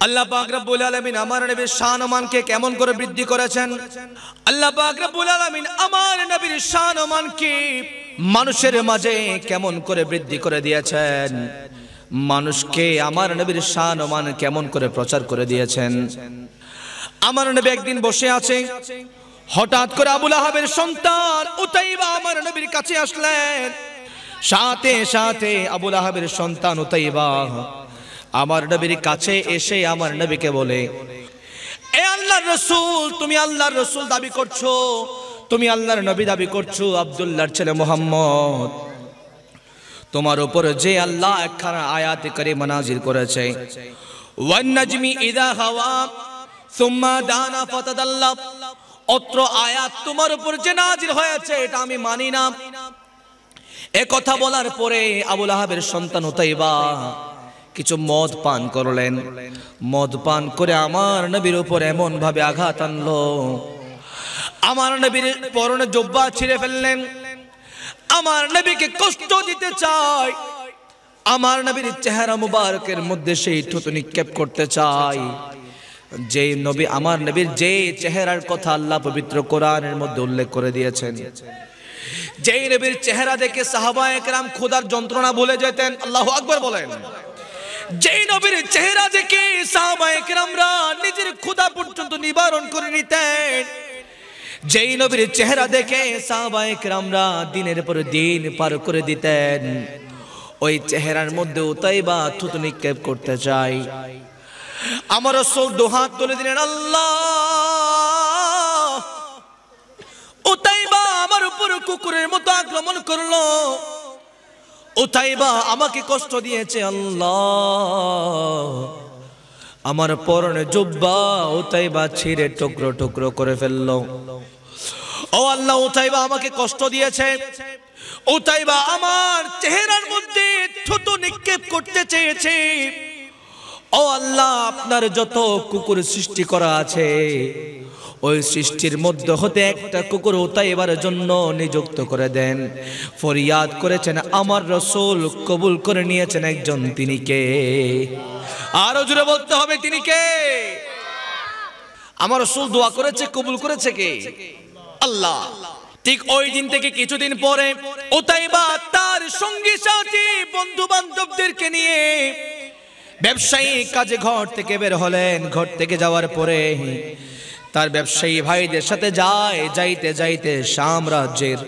আল্লাহ পাক রব্বুল আলামিন আমার নবীর শান ও মানকে কেমন করে বৃদ্ধি করেছেন। আল্লাহ পাক রব্বুল আলামিন আমার নবীর শান ও মানকে মানুষের মাঝে কেমন করে বৃদ্ধি করে দিয়েছেন, মানুষকে আমার নবীর শান ও মান কেমন করে প্রচার করে দিয়েছেন। আমার নবী একদিন বসে আছে, হঠাৎ করে আবু লাহাবের সন্তান উতাইবা আমার নবীর কাছে আসলেন। সাথে সাথে আবু লাহাবের সন্তান উতাইবা আমার নবীর কাছে এসে আমার নবীকে বলে, এ আল্লাহর রাসূল, তুমি আল্লাহর রাসূল দাবি করছো, তুমি আল্লাহর নবী দাবি করছো, আব্দুল্লাহর ছেলে মুহাম্মদ, তোমার উপর যে আল্লাহ একখানা আয়াত কারিমা নাযিল করেছে, ওয়ান নাজমি ইযা হাওয়া সুম্মা দানা ফাতাদাল্লা, অত্র আয়াত তোমার উপর যে নাযিল হয়েছে এটা আমি মানি না। এ কথা বলার পরে আবু লাহাবের সন্তান উতাইবা কিছু মদ পান করলেন। মদ পান করে আমার নবীর উপর এমন ভাবে আঘাত আনলো, আমার নবীর পরনে জুব্বা ছিঁড়ে ফেললেন। আমার নবীকে কষ্ট দিতে চাই, আমার নবীর চেহারা মুবারকের মধ্যে সেই থুতু নিক্ষেপ করতে চাই, যে নবী আমার নবীর যে চেহারার কথা আল্লাহ পবিত্র কোরআনের মধ্যে উল্লেখ করে দিয়েছেন, যেই নবীর চেহারা দেখে সাহাবায়ে কেরাম খোদার যন্ত্রণা ভুলে যেতেন। আল্লাহু আকবার বলেন। যেই নবীর চেহারা দেখে সাহাবায়ে কেরামরা নিজের খোদা পর্যন্ত নিবারণ করে নিতেন, যেই নবীর চেহারা দেখে সাহাবায়ে কেরামরা দিনের পর দিন পার করে দিতেন, ওই চেহারার মধ্যে উতাইবা থুতু নিক্ষেপ করতে চাই। আমার রাসূল দুহাত তুলে দিলেন, আল্লাহ, উতাইবা আমার উপর কুকুরের মতো আক্রমণ করলো, উতাইবা আমাকে কষ্ট দিয়েছে, আল্লাহ, আমার পরনে জুব্বা উতাইবা ছিঁড়ে টুকরো টুকরো করে ফেললো। ও আল্লাহ, উতাইবা আমাকে কষ্ট দিয়েছে, উতাইবা আমার চেহারার মধ্যে থুতু নিক্ষেপ করতে চেয়েছে। ও আল্লাহ, আপনার যত কুকুর সৃষ্টি করা আছে ওই সৃষ্টির মধ্যে হতে একটা কুকুর উতাইবার জন্য নিযুক্ত করে দেন। ফরিয়াদ করেছেন আমার রাসূল, কবুল করে নিয়েছেন একজন, তিনি কে? আরো জোরে বলতে হবে, তিনি কে? আমার রাসূল দোয়া করেছে, কবুল করেছে কে? আল্লাহ। ঠিক ওই দিন থেকে কিছুদিন পরে উতাইবা তার সঙ্গী সাথী বন্ধু বান্ধবদেরকে নিয়ে ব্যবসায়িক কাজে ঘর থেকে বের হলেন। ঘর থেকে যাওয়ার পরে তার ব্যবসায়ী ভাইদের সাথে যাইতে যাইতে শাম রাজ্যের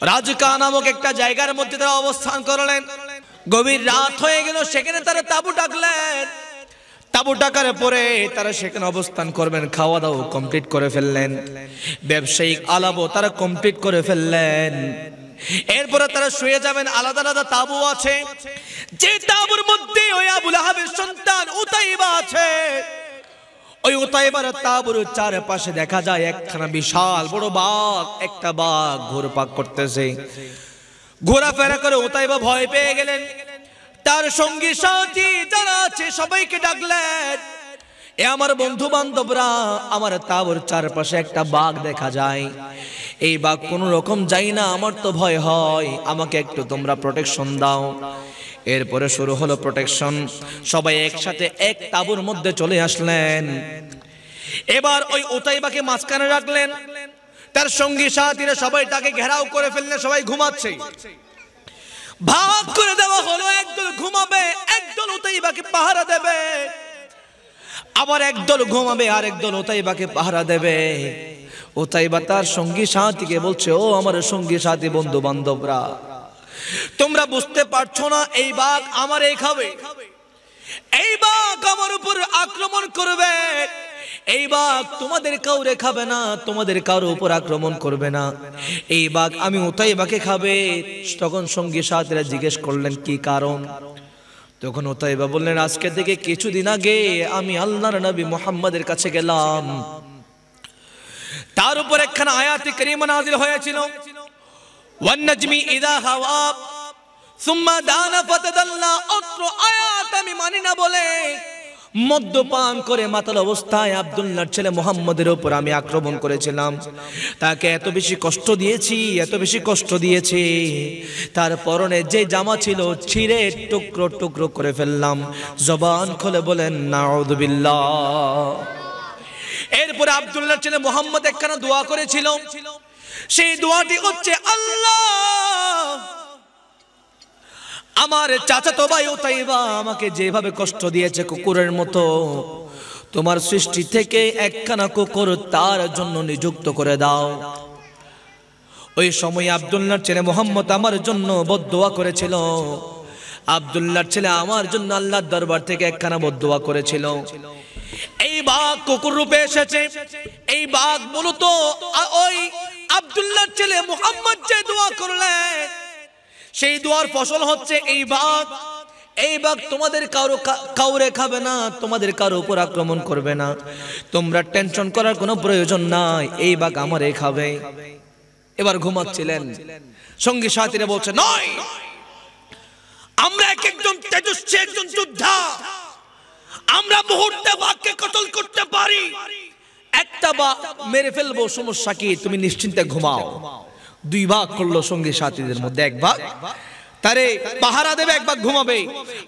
রাজকা নামক একটা জায়গার মধ্যে তারা অবস্থান করলেন। গভীর রাত হয়ে গেল, সেখানে তারা তাঁবু ডাকলেন। তাঁবু ডাকার পরে তারা সেখানে অবস্থান করবেন। খাওয়া দাওয়া কমপ্লিট করে ফেললেন, ব্যবসায়িক আলাপও তারা কমপ্লিট করে ফেললেন। এরপরে তারা শুয়ে যাবেন। আলাদা আলাদা তাঁবু আছে, যে তাঁবুর মধ্যে ওই আবু লাহাবের সন্তান উতাইবা আছে। ওই উতাইবার তাঁবুর চারপাশে দেখা যায় একখানা বিশাল বড় বাঘ, একটা বাঘ ঘুরপাক করতেছে। ঘোরাফেরা করে উতাইবা ভয় পেয়ে গেলেন। তার সঙ্গী সাথী যারা আছে সবাইকে ডাকলেন, এ আমার বন্ধু বান্ধবরা, আমার তাঁবুর চারপাশে একটা বাঘ দেখা যায়, এই বাঘ কোন রকম যাই না, আমার তো ভয় হয়, আমাকে একটু তোমরা প্রোটেকশন দাও। এরপরে শুরু হলো প্রোটেকশন। সবাই একসাথে এক তাঁবুর মধ্যে চলে আসলেন। এবার ওই উতাইবাকে মাঝখানে রাখলেন, তার সঙ্গী সাথীরা সবাই তাকে ঘেরাও করে ফেললেন। সবাই ঘুমাচ্ছে, ভাগ করে দেওয়া হলো, একদল ঘুমাবে, একদল উতাইবাকে পাহারা দেবে, আবার একদল ঘুমাবে আর একদল উতাইবাকে পাহারা দেবে। উতাইবা তার সঙ্গী সাথীকে বলছে, ও আমার সঙ্গী সাথী বন্ধু বান্ধবরা, তোমরা বুঝতে পারছো না, এই বাঘ আমার এই খাবে, এই বাঘ আমার উপর আক্রমণ করবে, এই বাঘ তোমাদের কাউরে খাবে না, তোমাদের কারো উপর আক্রমণ করবে না, এই বাঘ আমি উতাইবাকে খাবে। তখন সঙ্গী সাথীরা জিজ্ঞেস করলেন কি কারণ? তখন উতাইবা বললেন, আজকে থেকে কিছুদিন আগে আমি আল্লাহর নবী মুহাম্মাদের কাছে গেলাম, তার উপর একখানা আয়াতে কারিমা নাযিল হয়েছিল, ওয়ান নাজমি ইযা হাওয়া সুম্মা দানা ফাতাদাল্লা। অত্র আয়াত আমি মানি না বলে মদ্যপান করে মাতাল অবস্থায় আব্দুল্লাহর ছেলে মুহাম্মদের উপর আমি আক্রমণ করেছিলাম। তাকে এত বেশি কষ্ট দিয়েছি, তার পরনে যে জামা ছিল ছিঁড়ে টুকরো টুকরো করে ফেললাম। জবান খুলে বলেন নাউযুবিল্লাহ। এরপরে আব্দুল্লাহর ছেলে মুহাম্মদ একখানা দোয়া করেছিল, সেই দোয়াটি হচ্ছে, আল্লাহ আমার চাচাতো ভাই উতাইবা আমাকে যেভাবে কষ্ট দিয়েছে কুকুরের মতো, তোমার সৃষ্টি থেকে একখানা কুকুর তার জন্য নিযুক্ত করে দাও। ওই সময় আব্দুল্লাহর ছেলে মুহাম্মদ আমার জন্য বদদোয়া করেছিল। আব্দুল্লাহর ছেলে আমার জন্য আল্লাহর দরবার থেকে একখানা বদদোয়া করেছিল। এই বাঘ কুকুর রূপে এসেছে। এই বাঘ মূলত ওই আব্দুল্লাহর ছেলে মুহাম্মদ যে দোয়া করলেন, সেই দোয়ার ফসল হচ্ছে এই বাঘ। এই বাঘ তোমাদের কাউরে খাবে না, তোমাদের কারো উপর আক্রমণ করবে না, তোমরা টেনশন করার কোনো প্রয়োজন নাই, এই বাঘ আমারে খাবে। এবার ঘুমাচ্ছিলেন, সঙ্গী সাথীরা বলছে, নয়, আমরা একজন তেজস্বী একজন যোদ্ধা, আমরা মুহূর্তে বাঘকে কতল করতে পারি, একটা বাঘ মেরে ফেলবো, সমস্যা কি, তুমি নিশ্চিন্তে ঘুমাও। দুই ভাগ করলো সঙ্গী সাথীদের মধ্যে, এক ভাগ তারে পাহারা দেবে, এক ভাগ ঘুমাবে।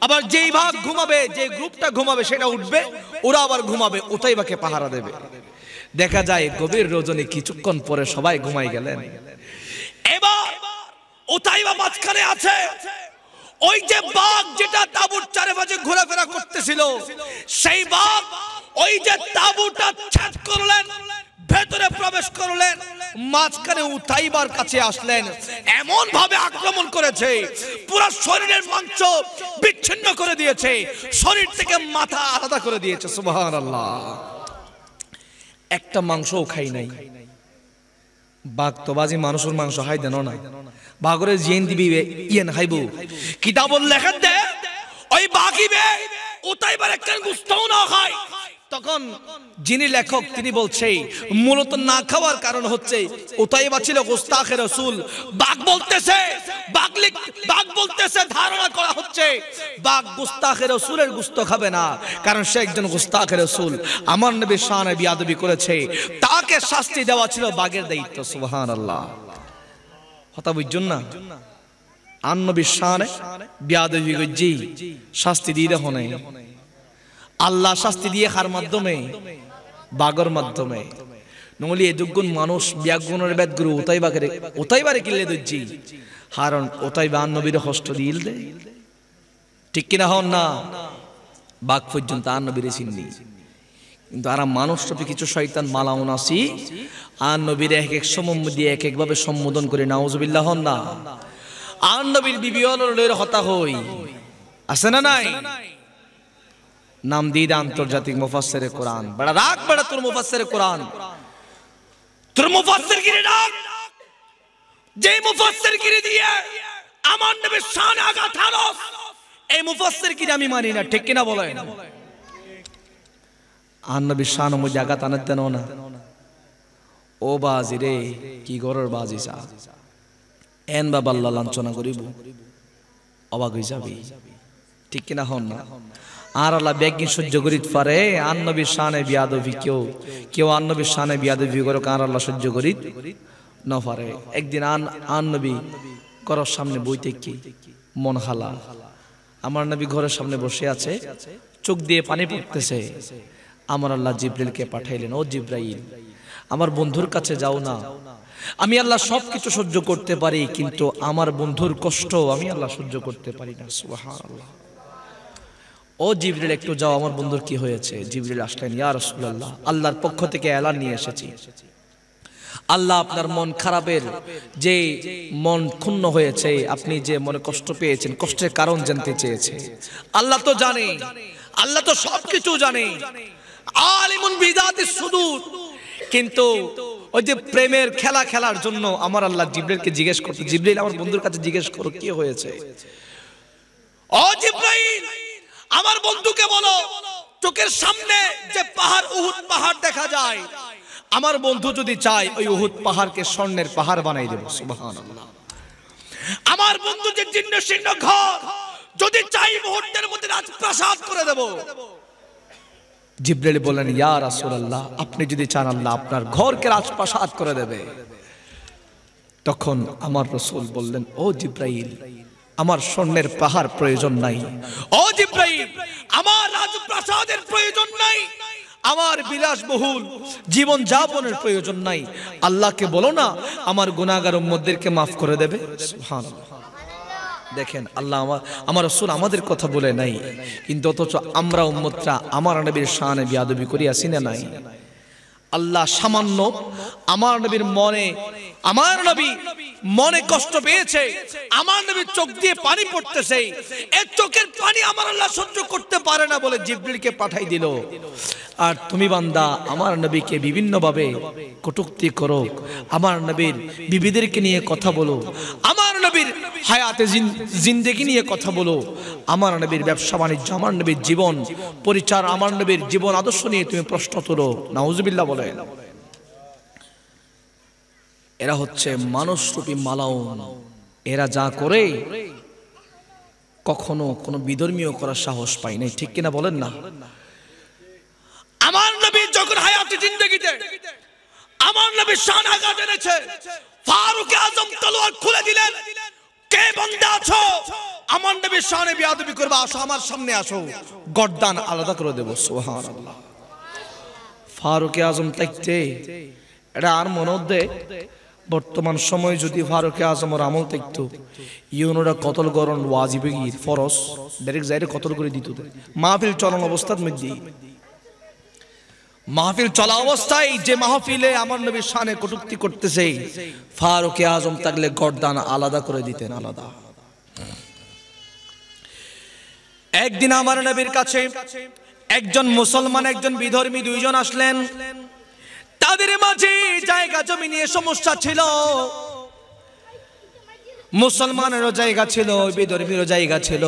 আবার যেই ভাগ ঘুমাবে, যে গ্রুপটা ঘুমাবে সেটা উঠবে, ওরা আবার ঘুমাবে, উতাইবাকে পাহারা দেবে। দেখা যায় গভীর রজনী কিছুক্ষণ পরে সবাই ঘুমাই গেলেন। এবার উতাইবা মাঝখানে আছে। ওই যে বাঘ যেটা তাঁবুর চারপাশে ঘোরাফেরা করতেছিল, সেই বাঘ ওই যে তাঁবুটা ছেদ করলেন, ভেতরে প্রবেশ করলেন, মাঝখানে উতাইবার কাছে আসলেন, এমন ভাবে আক্রমণ করেছে, পুরো শরীরের মাংস বিচ্ছিন্ন করে দিয়েছে, শরীর থেকে মাথা আলাদা করে দিয়েছে। সুবহানাল্লাহ। একটা মাংসও খাই নাই। বাঘ তো বাজি মানুষের মাংস খাই দেন না, বাঘরে জিন দিবি ইয়েন খাইবো, কিতাবল লেখেন দে ওই বাঘিবে উতাইবার একটা গুস্তও না খায়। তখন যিনি লেখক তিনি বলছে মূলত না খাওয়ার কারণ হচ্ছে উতাইবা ছিল গুস্তাখে রাসূল। বাঘ বলতেছে ধারণা করা হচ্ছে বাঘ গুস্তাখে রাসূলের গোশত খাবে না, কারণ সে একজন গুস্তাখে রাসূল, আমার নবীর শানে বিয়াদবি করেছে, তাকে শাস্তি দেওয়া ছিল বাঘের দায়িত্ব। সুবহানাল্লাহ। কথা বুঝছেন না? আর নবীর শানে বিয়াদবি গজি শাস্তি দিয়ে দেখো নাই, আল্লাহ শাস্তি দিয়ে কার মাধ্যমে? বাগর মাধ্যমে। নলি এদুগুণ মানুষ ব্যাগুণের বেদগুরু উতাইবারে কিলে দিচ্ছি, কারণ উতাইবা নবীর কষ্ট দিল দে, ঠিক কিনা হন না? বাঘ পর্যন্ত আর নবীরে চিননি, কিন্তু আর মানুষ রূপে কিছু শয়তান মালাউন আসি আর নবীর এক এক সময় দিয়ে এক একভাবে সম্বোধন করে, নাউজুবিল্লাহ হন না। আর নবীর বিবি হলের হতা হই আছে না নাই? নাম দিয়ে আন্তর্জাতিক মুফাসসিরে কোরআন, বড় রাগ বড় তোর মুফাসসিরে কোরআন, তোর মুফাসসির গিরে রাগ, যে মুফাসসির গিরে দিয়ে আমার নবীর শানে আঘাত হানস, এই মুফাসসির গিরে আমি মানি না, ঠিক কিনা বলেন? আর নবীর শানের মধ্যে আঘাত আনতে না, ও বাজি রে, কি গরর বাজি চা এন বাবা আল্লাহ লাঞ্ছনা করিব, অবাক হয়ে যাবি, ঠিক কিনা হন না? আর আল্লাহ ব্যাগিন সহ্য করিতে পারে আর নবীর শানে বিয়াদবি, কেউ আর নবীর শানে বিয়াদবি করে আর আল্লাহ সহ্য করিত না পারে। একদিন আন নবী ঘরের সামনে বইতে কি মন হালা, আমার নবী ঘরের সামনে বসে আছে, চোখ দিয়ে পানি পড়তেছে, আমার আল্লাহ জিবরাইলকে পাঠাইলেন, ও জিবরাইল আমার বন্ধুর কাছে যাও না, আমি আল্লাহ সবকিছু সহ্য করতে পারি, কিন্তু আমার বন্ধুর কষ্ট আমি আল্লাহ সহ্য করতে পারি না। সুবহানাল্লাহ। ও জিবরিল একটু যাও, আমার বন্ধুর কি হয়েছে? জিবরিল আসলেন, ইয়া রাসূলুল্লাহ আল্লাহর পক্ষ থেকে এলান নিয়ে এসেছি, আল্লাহ আপনার মন খারাপের যে মন ক্ষুণ্ণ হয়েছে, আপনি যে মনে কষ্ট পেয়েছেন, কষ্টের কারণ জানতে চেয়েছে। আল্লাহ তো জানে, আল্লাহ তো সবকিছু জানে, আলিমুন বিযাতিস সুদূর, কিন্তু ওই যে প্রেমের খেলা খেলার জন্য আমার আল্লাহ জিবরিলকে জিজ্ঞেস করতে, জিবরিল আমার বন্ধুর কাছে জিজ্ঞেস করো কি হয়েছে। ও জিবরাইল আমার বন্ধুকে বলো, চোখের সামনে যে পাহাড় উহুদ পাহাড় দেখা যায়, আমার বন্ধু যদি চায় ওই উহুদ পাহাড়কে স্বর্ণের পাহাড় বানাই দেব। সুবহানাল্লাহ। আমার বন্ধু যে জীর্ণ শীর্ণ ঘর যদি চাই মুহূর্তের মধ্যে রাজপ্রাসাদ করে দেব। জিবরাইল বললেন, ইয়া রাসূলুল্লাহ, আপনি যদি চান আল্লাহ আপনার ঘরকে রাজপ্রাসাদ করে দেবে। তখন আমার রাসূল বললেন, ও জিবরাইল, আমার স্বর্ণের পাহাড় প্রয়োজন নাই। ও জিবরাইল, আমার রাজপ্রাসাদের প্রয়োজন নাই, আমার বিলাসবহুল জীবন যাপনের প্রয়োজন নাই। আল্লাহকে বলো না আমার গুনাহগার উম্মতদেরকে মাফ করে দেবে। সুবহানাল্লাহ। দেখেন, আল্লাহ আমার রাসূল আমাদের কথা বলে নাই, কিন্তু অথচ আমরা উম্মতরা আমার নবীর শানে বিয়াদবি করিয়াছি না নাই? আল্লাহ সামান্য আমার নবীর মনে কষ্ট পেয়েছে, আমার নবীর চোখ দিয়ে পানি পড়তেছে, এই চোখের পানি আমার আল্লাহ সহ্য করতে পারে না বলে জিবরিলকে পাঠাই দিল। আর তুমি বান্দা আমার নবীকে বিভিন্ন ভাবে কটূক্তি করো, আমার নবীর বিবিদেরকে নিয়ে কথা বলো, আমার নবীর হায়াতে জিন্দেগি নিয়ে কথা বলো, আমার নবীর ব্যবসা বাণিজ্য, আমার নবীর জীবন পরিচার, আমার নবীর জীবন আদর্শ নিয়ে তুমি প্রশ্ন তোলো। নাউজুবিল্লাহ বলেন। এরা হচ্ছে মানুষরূপী মালাউন। এরা যা করে কখনো কোনো বিধর্মীয় করার সাহস পায় নাই, ঠিক কিনা বলেন না? আমার নবী যখন হায়াতে জিন্দেগিতে আমার নবী শান আঘাত এনেছে, ফারুক আজম তলোয়ার খুলে দিলেন, কে বান্দা আছো আমার নবীর শানে বিয়াদবি করবে, আসো আমার সামনে আসো, গর্দান আলাদা করে দেব। সুবহানাল্লাহ। ফারুক আজম থাকতে এটা আর মনে বর্তমান সময় যদি ফারুক আজমের আমল থাকতো, ইউনোরা কতল গরণ ওয়াজিবে গিয়ে ফরজ ডাইরেক্ট যাইরে কতল করে দিত। মাহফিল চলন অবস্থার মধ্যে, মাহফিল চলা অবস্থায় যে মাহফিলে আমার নবীর শানে কটূক্তি করতেছে, ফারুক আজম থাকলে গর্দান আলাদা করে দিতেন, আলাদা। একদিন আমার নবীর কাছে একজন মুসলমান, একজন বিধর্মী, দুইজন আসলেন। তাদের মাঝে জায়গা জমি নিয়ে সমস্যা ছিল। মুসলমানেরও জায়গা ছিল, বিধর্মীরও জায়গা ছিল,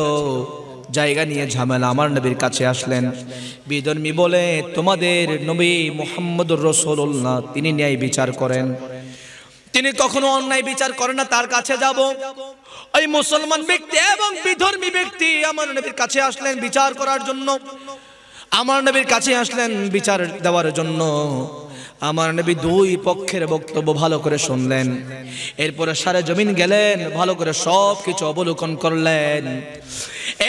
জায়গা নিয়ে ঝামেলা। আমার নবীর কাছে আসলেন। বিধর্মী বলে, তোমাদের নবী মুহাম্মদুর রাসূলুল্লাহ তিনি ন্যায় বিচার করেন, তিনি কখনো অন্যায় বিচার করেন না, তার কাছে যাব। ওই মুসলমান ব্যক্তি এবং বিধর্মী ব্যক্তি আমার নবীর কাছে আসলেন বিচার করার জন্য। আমার নবীর কাছে আসলেন বিচার দেওয়ার জন্য। আমার নবী দুই পক্ষের বক্তব্য ভালো করে শুনলেন, এরপরে সারে জমিন গেলেন, ভালো করে সব কিছু অবলোকন করলেন।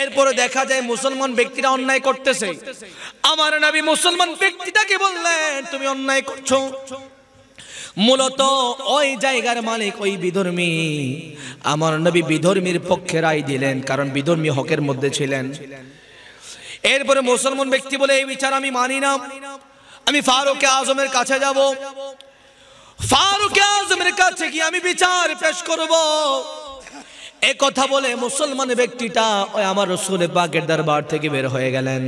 এরপরে দেখা যায় মুসলমান ব্যক্তিরা অন্যায় করতেছে। আমার নবী মুসলমান ব্যক্তিটাকে বললেন, তুমি অন্যায় করছো। মূলত ওই জায়গার মালিক ওই বিধর্মী। আমার নবী বিধর্মীর পক্ষে রায় দিলেন, কারণ বিধর্মী হকের মধ্যে ছিলেন। এরপরে মুসলমান ব্যক্তি বলে, এই বিচার আমি মানি না, আমি ফারুক আজমের কাছে যাব, ফারুক আজমের কাছে গিয়ে আমি বিচার পেশ করব। এ কথা বলে মুসলমান ব্যক্তিটা ওই আমার রাসূল পাকের দরবার থেকে বের হয়ে গেলেন।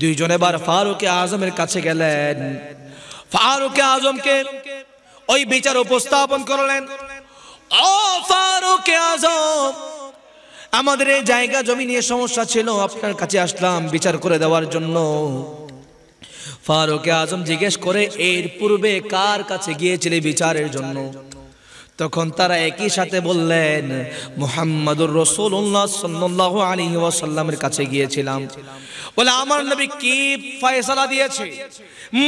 দুইজন এবার ফারুক আজমের কাছে গেলেন। ফারুক আজমকে ওই বিচার উপস্থাপন করলেন। ও ফারুক আজম, আমাদের এই জায়গা জমি নিয়ে সমস্যা ছিল, আপনার কাছে আসলাম বিচার করে দেওয়ার জন্য। ফারুক আজম জিজ্ঞেস করে, এর পূর্বে কার কাছে গিয়েছিলে বিচারের জন্য? তখন তারা একই সাথে বললেন, মুহাম্মদুর রাসূলুল্লাহ সাল্লাল্লাহু আলাইহি ওয়াসাল্লামের কাছে গিয়েছিলাম। বলে, আমার নবী কি ফয়সালা দিয়েছে?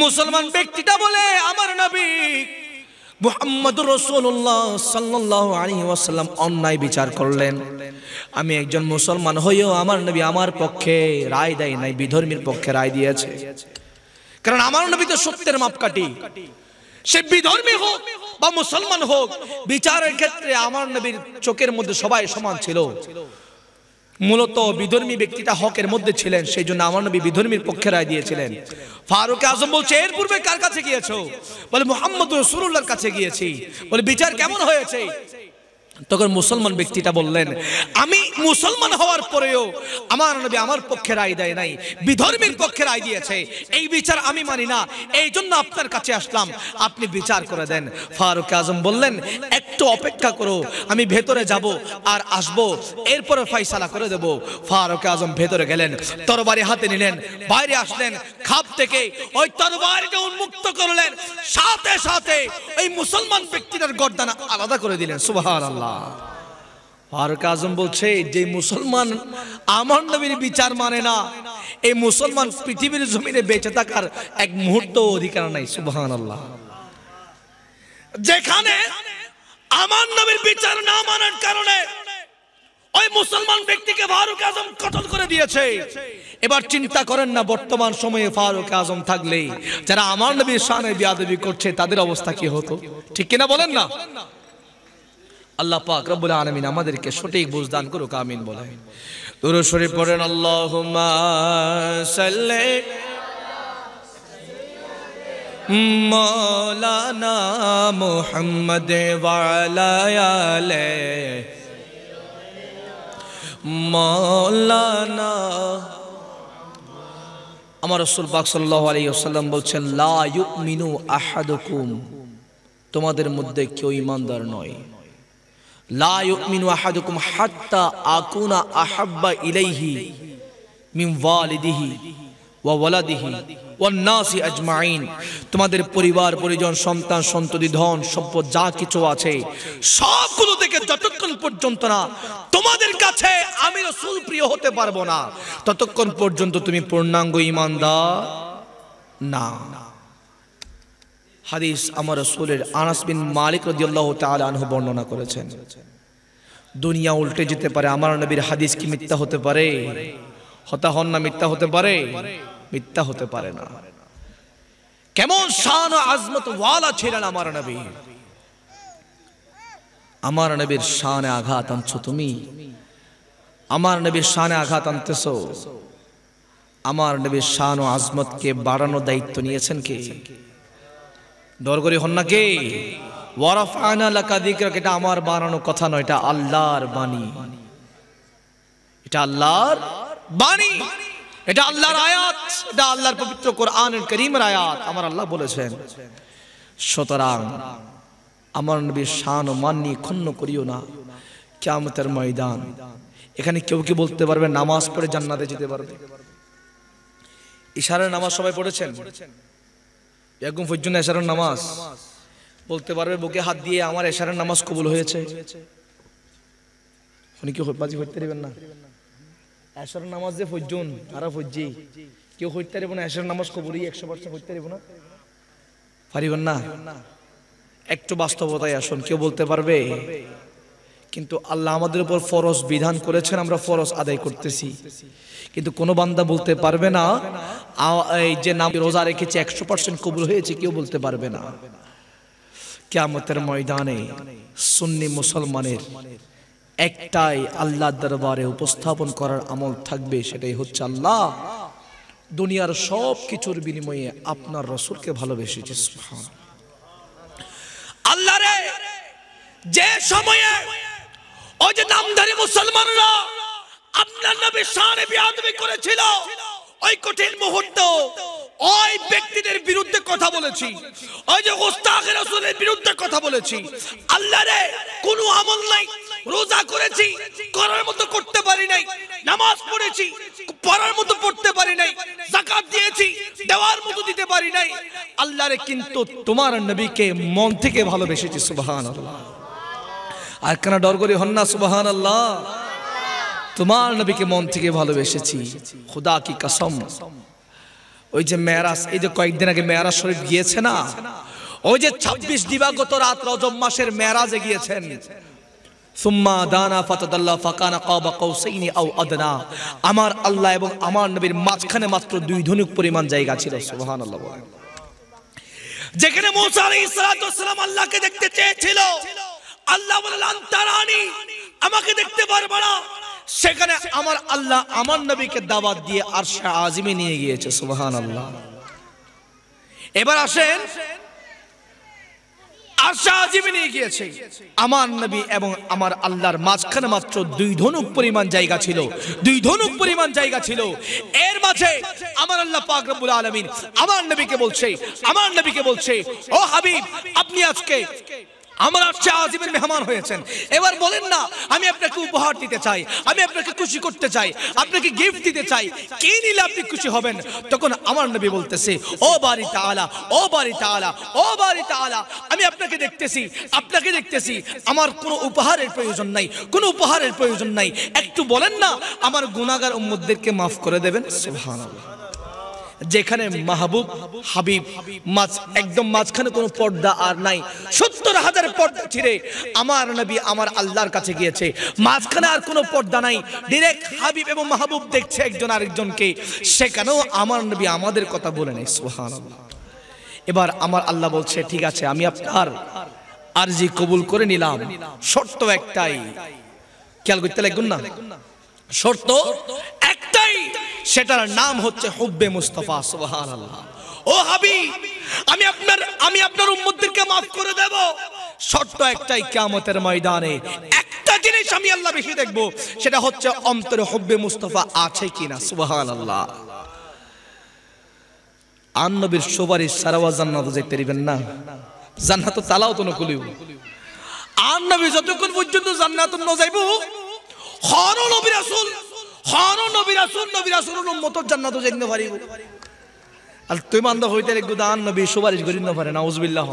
মুসলমান ব্যক্তিটা বলে, আমার নবী মুহাম্মদুর রাসূলুল্লাহ সাল্লাল্লাহু আলাইহি ওয়াসাল্লাম অন্যায় বিচার করলেন। আমি একজন মুসলমান হইও আমার নবী আমার পক্ষে রায় দেয় নাই, বিধর্মীর পক্ষে রায় দিয়েছে। কারণ আমার নবী তো সত্যের মাপকাঠি। সে বিধর্মী হোক বা মুসলমান হোক, বিচারের ক্ষেত্রে আমার নবীর চোখের মধ্যে সবাই সমান ছিল। মূলত বিধর্মী ব্যক্তিটা হকের মধ্যে ছিলেন, সেই জন্য আমার নবী বিধর্মীর পক্ষে রায় দিয়েছিলেন। ফারুক আজম বলছে, এর পূর্বে কার কাছে গিয়েছো? বলে, মুহাম্মদ রাসূলুল্লাহর কাছে গিয়েছি। বলে, বিচার কেমন হয়েছে? তখন মুসলমান ব্যক্তিটা বললেন, আমি মুসলমান হওয়ার পরেও আমার নবী আমার পক্ষে রায় দেয় নাই, বিধর্মীর পক্ষে রায় দিয়েছে। এই বিচার আমি মানি না, এই জন্য আপনার কাছে আসলাম, আপনি বিচার করে দেন। ফারুক আজম বললেন, একটু অপেক্ষা করো, আমি ভেতরে যাব আর আসবো, এরপরে ফয়সালা করে দেব। ফারুক আজম ভেতরে গেলেন, তরবারি হাতে নিলেন, বাইরে আসলেন, খাপ থেকে ওই তরবারিটা উন্মুক্ত করলেন, সাথে সাথে ওই মুসলমান ব্যক্তিটার গর্দান আলাদা করে দিলেন। সুবহানাল্লাহ। ফারুক আজম বলছে, যে মুসলমান আমার নবীর বিচার মানে না, এই মুসলমান পৃথিবীর জমিনে বেঁচে থাকার এক মুহূর্ত অধিকার নাই। সুবহানাল্লাহ। যেখানে আমার নবীর বিচার না মানার কারণে ওই মুসলমান ব্যক্তিকে ফারুক আজম কতল করে দিয়েছে, এবার চিন্তা করেন না বর্তমান সময়ে ফারুক আজম থাকলে যারা আমার নবীর শানে বেয়াদবি করছে তাদের অবস্থা কি হতো? ঠিক কিনা বলেন না? আল্লাহ পাক রব্বুল আলামিন আমাদেরকে সঠিক বুঝ দান করুক, আমিন বলেন। দুরূদ শরীফ পড়েন, আল্লাহুম্মা সাল্লি মাওলানা মুহাম্মদ ওয়া আলা আলি মাওলানা। আমার রাসূল পাক সাল্লাল্লাহু আলাইহি ওয়াসাল্লাম বলছেন, লা ইউমিনু আহাদুকুম, তোমাদের মধ্যে কেউ ঈমানদার নয়। লা ইউমিনু আহাদুকুম হাত্তা আকুনা আহাব্বা ইলাইহি মিন ওয়ালিদিহি ওয়া ওয়ালাদিহি ওয়ান নাসি আজমাইন, তোমাদের পরিবার পরিজন সন্তান সন্ততি ধন সম্পদ যা কিছু আছে সবগুলো থেকে যতক্ষণ পর্যন্ত না তোমাদের কাছে আমি রাসূল প্রিয় হতে পারবো না, ততক্ষণ পর্যন্ত তুমি পূর্ণাঙ্গ ঈমানদার না। হাদিস আমার রাসূলের আনাস বিন মালিক রাদিয়াল্লাহু তাআলা আনহু বর্ণনা করেছেন। দুনিয়া উল্টে যেতে পারে, আমার নবীর হাদিস কি মিথ্যা হতে পারে? হতা হন না মিথ্যা হতে পারে? মিথ্যা হতে পারে না। কেমন শান ও আজমত ওয়ালা ছিলেন আমার নবী। আমার নবীর শানে আঘাত আনছো তুমি, আমার নবীর শানে আঘাত আনতেছো। আমার নবীর শান ও আজমতকে বাড়ানোর দায়িত্ব নিয়েছেন কে? ডর করে হন না কে? ওয়ারাফানা লাকা যিকরাক, এটা আমার বানানো কথা নয়, এটা আল্লাহর বাণী, এটা আল্লাহর বাণী, এটা আল্লাহর আয়াত, এটা আল্লাহর পবিত্র কোরআনুল কারীমের আয়াত। আমার আল্লাহ বলেছেন, সুতরাং আমার নবীর শান ও মান নিয়ে ক্ষুণ্ণ করিও না কিয়ামতের ময়দান। এখানে কেউ কি বলতে পারবে নামাজ পড়ে জান্নাতে যেতে পারবে? ইশারার নামাজ সবাই পড়েছেন? একদম পর্যন্ত এশারের নামাজ বলতে পারবে বুকে হাত দিয়ে আমার এশারের নামাজ কবুল হয়েছে? উনি কি বাজি হইতে পারবেন না? এশারের নামাজ যে ফজ্জুন আর ফজ্জি কেউ হইতে পারবে না, এশারের নামাজ কবুলই 100% হইতে পারবে না, পারিবেন না? একটু বাস্তবতায় আসুন, কেউ বলতে পারবে? কিন্তু আল্লাহ আমাদের উপর ফরজ বিধান করেছেন, আমরা ফরজ আদায় করতেছি, কিন্তু কোন বান্দা বলতে পারবে না এই যে নাম রোজা রেখেছে 100% কবুল হয়েছে, কেউ বলতে পারবে না। কিয়ামতের ময়দানে সুন্নি মুসলমানের একটাই আল্লাহর দরবারে উপস্থাপন করার আমল থাকবে, সেটাই হচ্ছে আল্লাহ দুনিয়ার সব কিছুর বিনিময়ে আপনার রাসূলকে ভালোবেসেছে। সুবহানাল্লাহ। আল্লাহ রে, যে সময়ে ওই যে নামধারী মুসলমানরা আপনার নবীর শানে বেয়াদবি করেছিল, ওই কঠিন মুহূর্তে ওই ব্যক্তিদের বিরুদ্ধে কথা বলেছি, ওই যে গোস্তাখে রাসূলের বিরুদ্ধে কথা বলেছি। আল্লাহ রে, কোনো আমল নাই, রোজা করেছি করার মতো করতে পারি নাই, নামাজ পড়েছি পড়ার মতো পড়তে পারি নাই, যাকাত দিয়েছি দেওয়ার মতো দিতে পারি নাই। আল্লাহ রে, কিন্তু তোমার নবীকে মন থেকে ভালোবেসেছি। সুবহানাল্লাহ। আর কেন ডর করে হন না? সুবহানাল্লাহ। তোমার নবীকে মন থেকে ভালোবেসেছি, খোদা কি কসম। ওই যে মেরাজ, এই যে কয়েকদিন আগে মেরাজ শরীফ গিয়েছে না, ওই যে 26 দিবাগত রাত রজব মাসের মেরাজে গিয়েছেন। সুম্মা দানা ফাতাদাল্লা ফাকানা কাবা কাউসাইনি আও আদনা, আমার আল্লাহ এবং আমার নবীর মাঝখানে মাত্র 2 ধনুক পরিমাণ জায়গা ছিল। সুবহানাল্লাহ। যেখানে মুসা আলাইহিস সালাতু ওয়াস সালাম আল্লাহকে দেখতে চেয়েছিল, আল্লাহ বললেন আনতারানি, আমাকে দেখতে পারবে না, সেখানে আমার আল্লাহ আমার নবীকে দাওয়াত দিয়ে আরশে আজিমে নিয়ে গিয়েছে। সুবহানাল্লাহ। এবার আসেন, আরশে আজিমে নিয়ে গিয়েছে, আমার নবী এবং আমার আল্লাহর মাঝখানে মাত্র 2 ধনুক পরিমাণ জায়গা ছিল, 2 ধনুক পরিমাণ জায়গা ছিল। এর মাঝে আমার আল্লাহ পাক রব্বুল আলামিন আমার নবীকে বলছে, ও হাবিব, আপনি আজকে আমার আজকে আজিমের মেহমান হয়েছেন, এবার বলেন না আমি আপনাকে উপহার দিতে চাই, আমি আপনাকে খুশি করতে চাই, আপনাকে গিফট দিতে চাই, কি নিলে আপনি খুশি হবেন? তখন আমার নবী বলতেছে, ও বারি তাআলা, ও বারি তাআলা, ও বারি তাআলা, আমি আপনাকে দেখতেছি, আমার কোনো উপহারের প্রয়োজন নাই, কোনো উপহারের প্রয়োজন নাই, একটু বলেন না আমার গুনাহগার উম্মতদেরকে মাফ করে দেবেন। সুবহানাল্লাহ। যেখানে মাহবুব হাবিব একদম মাঝখানে কোনো পর্দা আর নাই, ৭০,০০০ পর্দা ছিঁড়ে আমার নবী আমার আল্লাহর কাছে গিয়েছে, মাঝখানে আর কোনো পর্দা নাই, ডাইরেক্ট হাবিব এবং মাহবুব দেখছে একজন আরেকজনকে, সেখানেও আমার নবী আমাদের কথা বলে নেই। সুবহানাল্লাহ। এবার আমার আল্লাহ বলছে, ঠিক আছে আমি আপনার আরজি কবুল করে নিলাম, শর্ত একটাই, খেয়াল করতে লাগবেন না, শর্ত একটাই, সেটার নাম হচ্ছে হুব্বে মুস্তাফা। সুবহানাল্লাহ। ও হাবিব, আমি আপনার উম্মতদেরকে maaf করে দেব, শর্ত একটাই, কিয়ামতের ময়দানে একটা জিনিস আমি আল্লাহ বেশি দেখব, সেটা হচ্ছে অন্তরে হুব্বে মুস্তাফা আছে কিনা। সুবহানাল্লাহ। আন নবীর সুপারিশ ছাড়াও জান্নাত যেতে পারবেন না, জান্নাত তালাও তো নকুলিও, আন নবী যতক্ষণ পর্যন্ত জান্নাত ন যাইবো, হর নবী রাসূল, হর নবী রাসূল, নবী রাসূলের উম্মত জান্নাত যাইতে পারিব। আর তুই মানদা হইতে রে গুদান নবী সুপারিশ করিন না পারে, নাউজুবিল্লাহ।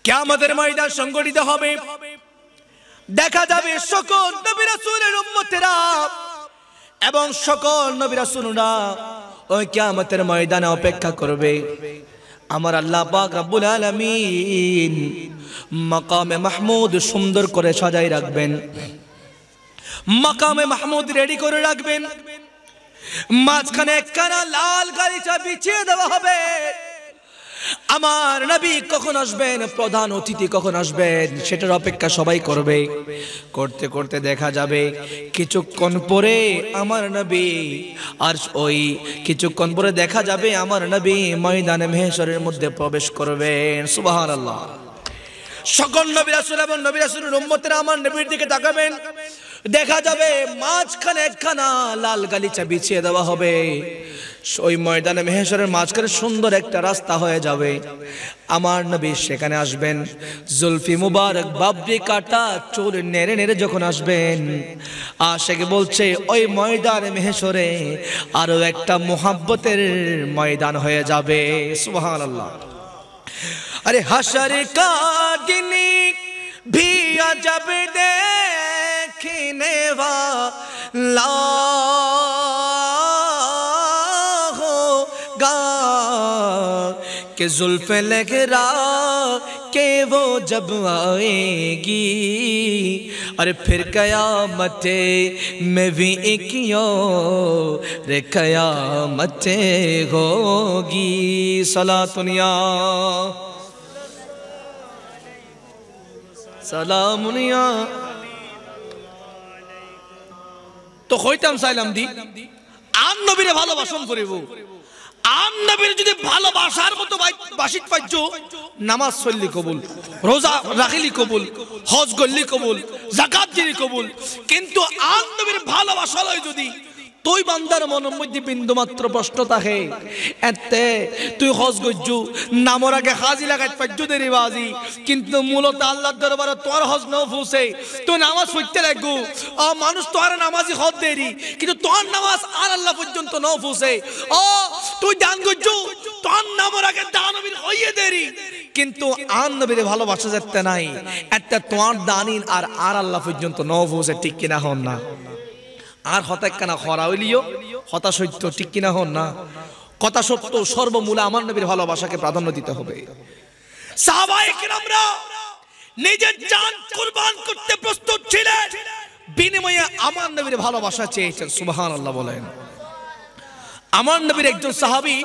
কিয়ামতের ময়দান সংগঠিত হবে, দেখা যাবে সকল নবী রাসূলের উম্মতেরা এবং সকল নবী রাসূলরা ওই কিয়ামতের ময়দানে অপেক্ষা করবে। আমার আল্লাহ পাক রব্বুল আলামিন মাকামে মাহমুদ সুন্দর করে সাজাই রাখবেন, মাকামে মাহমুদ রেডি করে রাখবেন, মাঝখানে একখানা লাল গালিচা বিছিয়ে দেওয়া হবে। আমার নবী কখন আসবেন, প্রধান অতিথি কখন আসবেন, সেটার অপেক্ষা সবাই করবে। করতে করতে দেখা যাবে কিছুক্ষণ পরে আমার নবী, আর ওই কিছুক্ষণ পরে দেখা যাবে আমার নবী ময়দানে মেহশরের মধ্যে প্রবেশ করবেন। সুবহানাল্লাহ। সকল নবী রাসূল এবং নবী রাসূলের উম্মতেরা আমার নবীর দিকে তাকাবেন, দেখা যাবে মাঝখানে একখানা লাল গালিচা বিছিয়ে দেওয়া হবে। ওই ময়দানে মেহশরের মাঝখানে সুন্দর একটা রাস্তা হয়ে যাবে, আমার নবী সেখানে আসবেন। জুলফি মুবারক বাবরি কাটা চুল নেড়ে নেড়ে যখন আসবেন, আশিক বলছে ওই ময়দানে মেহশরে আরো একটা মোহাব্বতের ময়দান হয়ে যাবে। সুবহানাল্লাহ। अरे हशर का दिन भी अजब देखने वाला होगा कि जुल्फ लहरा के वो जब आएगी, अरे फिर कयामत में भी एक रे कयामत होगी। सलातुनिया সালামুনিয়া। তো হইতাম চাইলাম দি আন নবীরে ভালোবাসন করিব, আন নবীর যদি ভালোবাসার মতো বাসিত পাইছো, নামাজ পড়লি কবুল, রোজা রাখিলি কবুল, হজ করলি কবুল, যাকাত দিলি কবুল, কিন্তু আন নবীর ভালোবাসা লয় যদি তুই বান্দার মনের মধ্যে বিন্দু মাত্র প্রশ্ন থাকে, এতে তুই হজ গজ্জু নামর আগে হাজি লাগাইতে পারজু দেরি বাজি, কিন্তু মূলত আল্লাহর দরবারে তোর হজ ন ফুসে, তুই নামাজ পড়তে লাগু, মানুষ তোর নামাজি হজ দেরি, কিন্তু তোর নামাজ আর আল্লাহ পর্যন্ত ন ফুসে। ও তুই দান গজ্জু, তোর নামর আগে দান নবীর হইয়ে দেরি, কিন্তু আন নবীর ভালোবাসা যেতে নাই, একটা তোর দানিন আর আল্লাহ পর্যন্ত ন ফুসে। ঠিক কিনা হন না? আর হতাক কানা খরা হইলিও হতা সত্য, ঠিক কিনা হন না? কথা সত্য, সর্বমূলে আমার নবীর ভালোবাসাকে প্রাধান্য দিতে হবে। সাহাবায়ে কিরামরা নিজের জান কুরবান করতে প্রস্তুত ছিলেন, বিনিময়ে আমার নবীর ভালোবাসা চেয়েছেন। সুবহানাল্লাহ বলেন। আমার নবীর একজন সাহাবী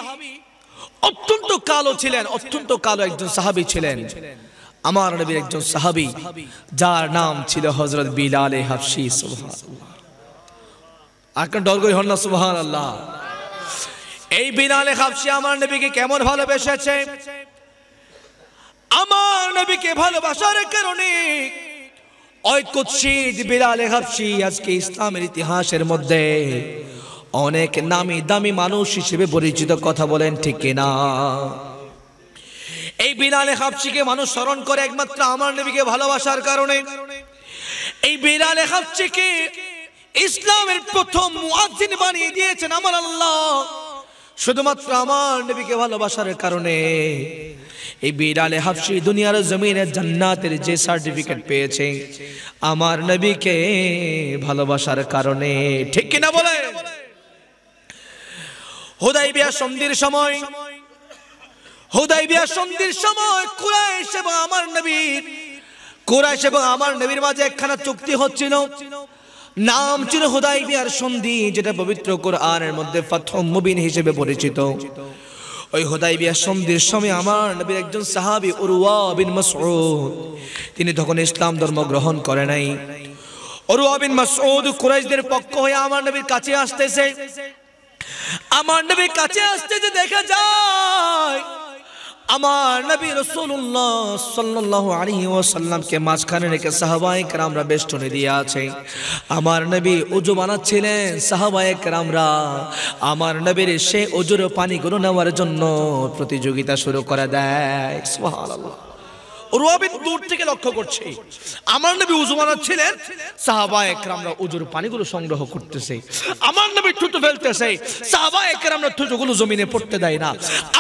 অত্যন্ত কালো ছিলেন, অত্যন্ত কালো একজন সাহাবী ছিলেন। আমার নবীর একজন সাহাবী যার নাম ছিল হযরত বিলাল হাবশী। সুবহানাল্লাহ। আজকে ডর কই হন না? সুবহানাল্লাহ। এই বিলাল হাবশী আমার নবীকে কেমন ভালোবেসেছে, আমার নবীকে ভালোবাসার কারণে ওই কুৎসিত বিলাল হাবশী আজকে ইসলামের ইতিহাসের মধ্যে অনেক নামি দামি মানুষ হিসেবে পরিচিত। কথা বলেন ঠিক কিনা? এই বিলালে হাবশিকে মানুষ স্মরণ করে একমাত্র আমার নবীকে ভালোবাসার কারণে। এই বিলালে হাবশিকে ইসলামের প্রথম মুয়াজ্জিন বানিয়ে দিয়েছেন আমার আল্লাহ শুধুমাত্র আমার নবীকে ভালোবাসার কারণে। এই বিলালে হাবশি দুনিয়ার জমিনে জান্নাতের যে সার্টিফিকেট পেয়েছে আমার নবীকে ভালোবাসার কারণে। ঠিক কিনা বলে? হুদাইবিয়া সন্ধির সময় কুরাইশ এবং আমার নবীর মাঝে একখানা চুক্তি হচ্ছিল, নাম ছিল হুদাইবিয়ার সন্ধি, যেটা পবিত্র কোরআনের মধ্যে ফাতহুম মুবিন হিসেবে পরিচিত। ওই হুদাইবিয়ার সন্ধির সময় আমার নবীর একজন সাহাবী উরওয়া বিন মাসউদ, তিনি তখন ইসলাম ধর্ম গ্রহণ করে নাই। উরওয়া বিন মাসউদ কুরাইশদের পক্ষ হয়ে আমার নবীর কাছে আসতেছে। আমার নবীর কাছে আসতেছে দেখা যায় আমার নবী রাসূলুল্লাহ সাল্লাল্লাহু আলাইহি ওয়াসাল্লামকে মাঝখানে রেখে সাহাবায়ে কেরামরা বেষ্টনী দিয়ে আছে। আমার নবী ওযু বানাচ্ছিলেন, সাহাবায়ে কেরামরা আমার নবীর সেই ওযুর পানিগুলো নেওয়ার জন্য প্রতিযোগিতা শুরু করে দেয়। সুবহানাল্লাহ। উরওয়া বিন দূর থেকে লক্ষ্য করছে আমার নবী ওযু বানাচ্ছিলেন, সাহাবায়ে কেরামরা ওযুর পানিগুলো সংগ্রহ করতেছে। আমার নবী থুতু ফেলতেছে, সাহাবায়ে কেরামরা থুতুগুলো জমিনে পড়তে দেয় না।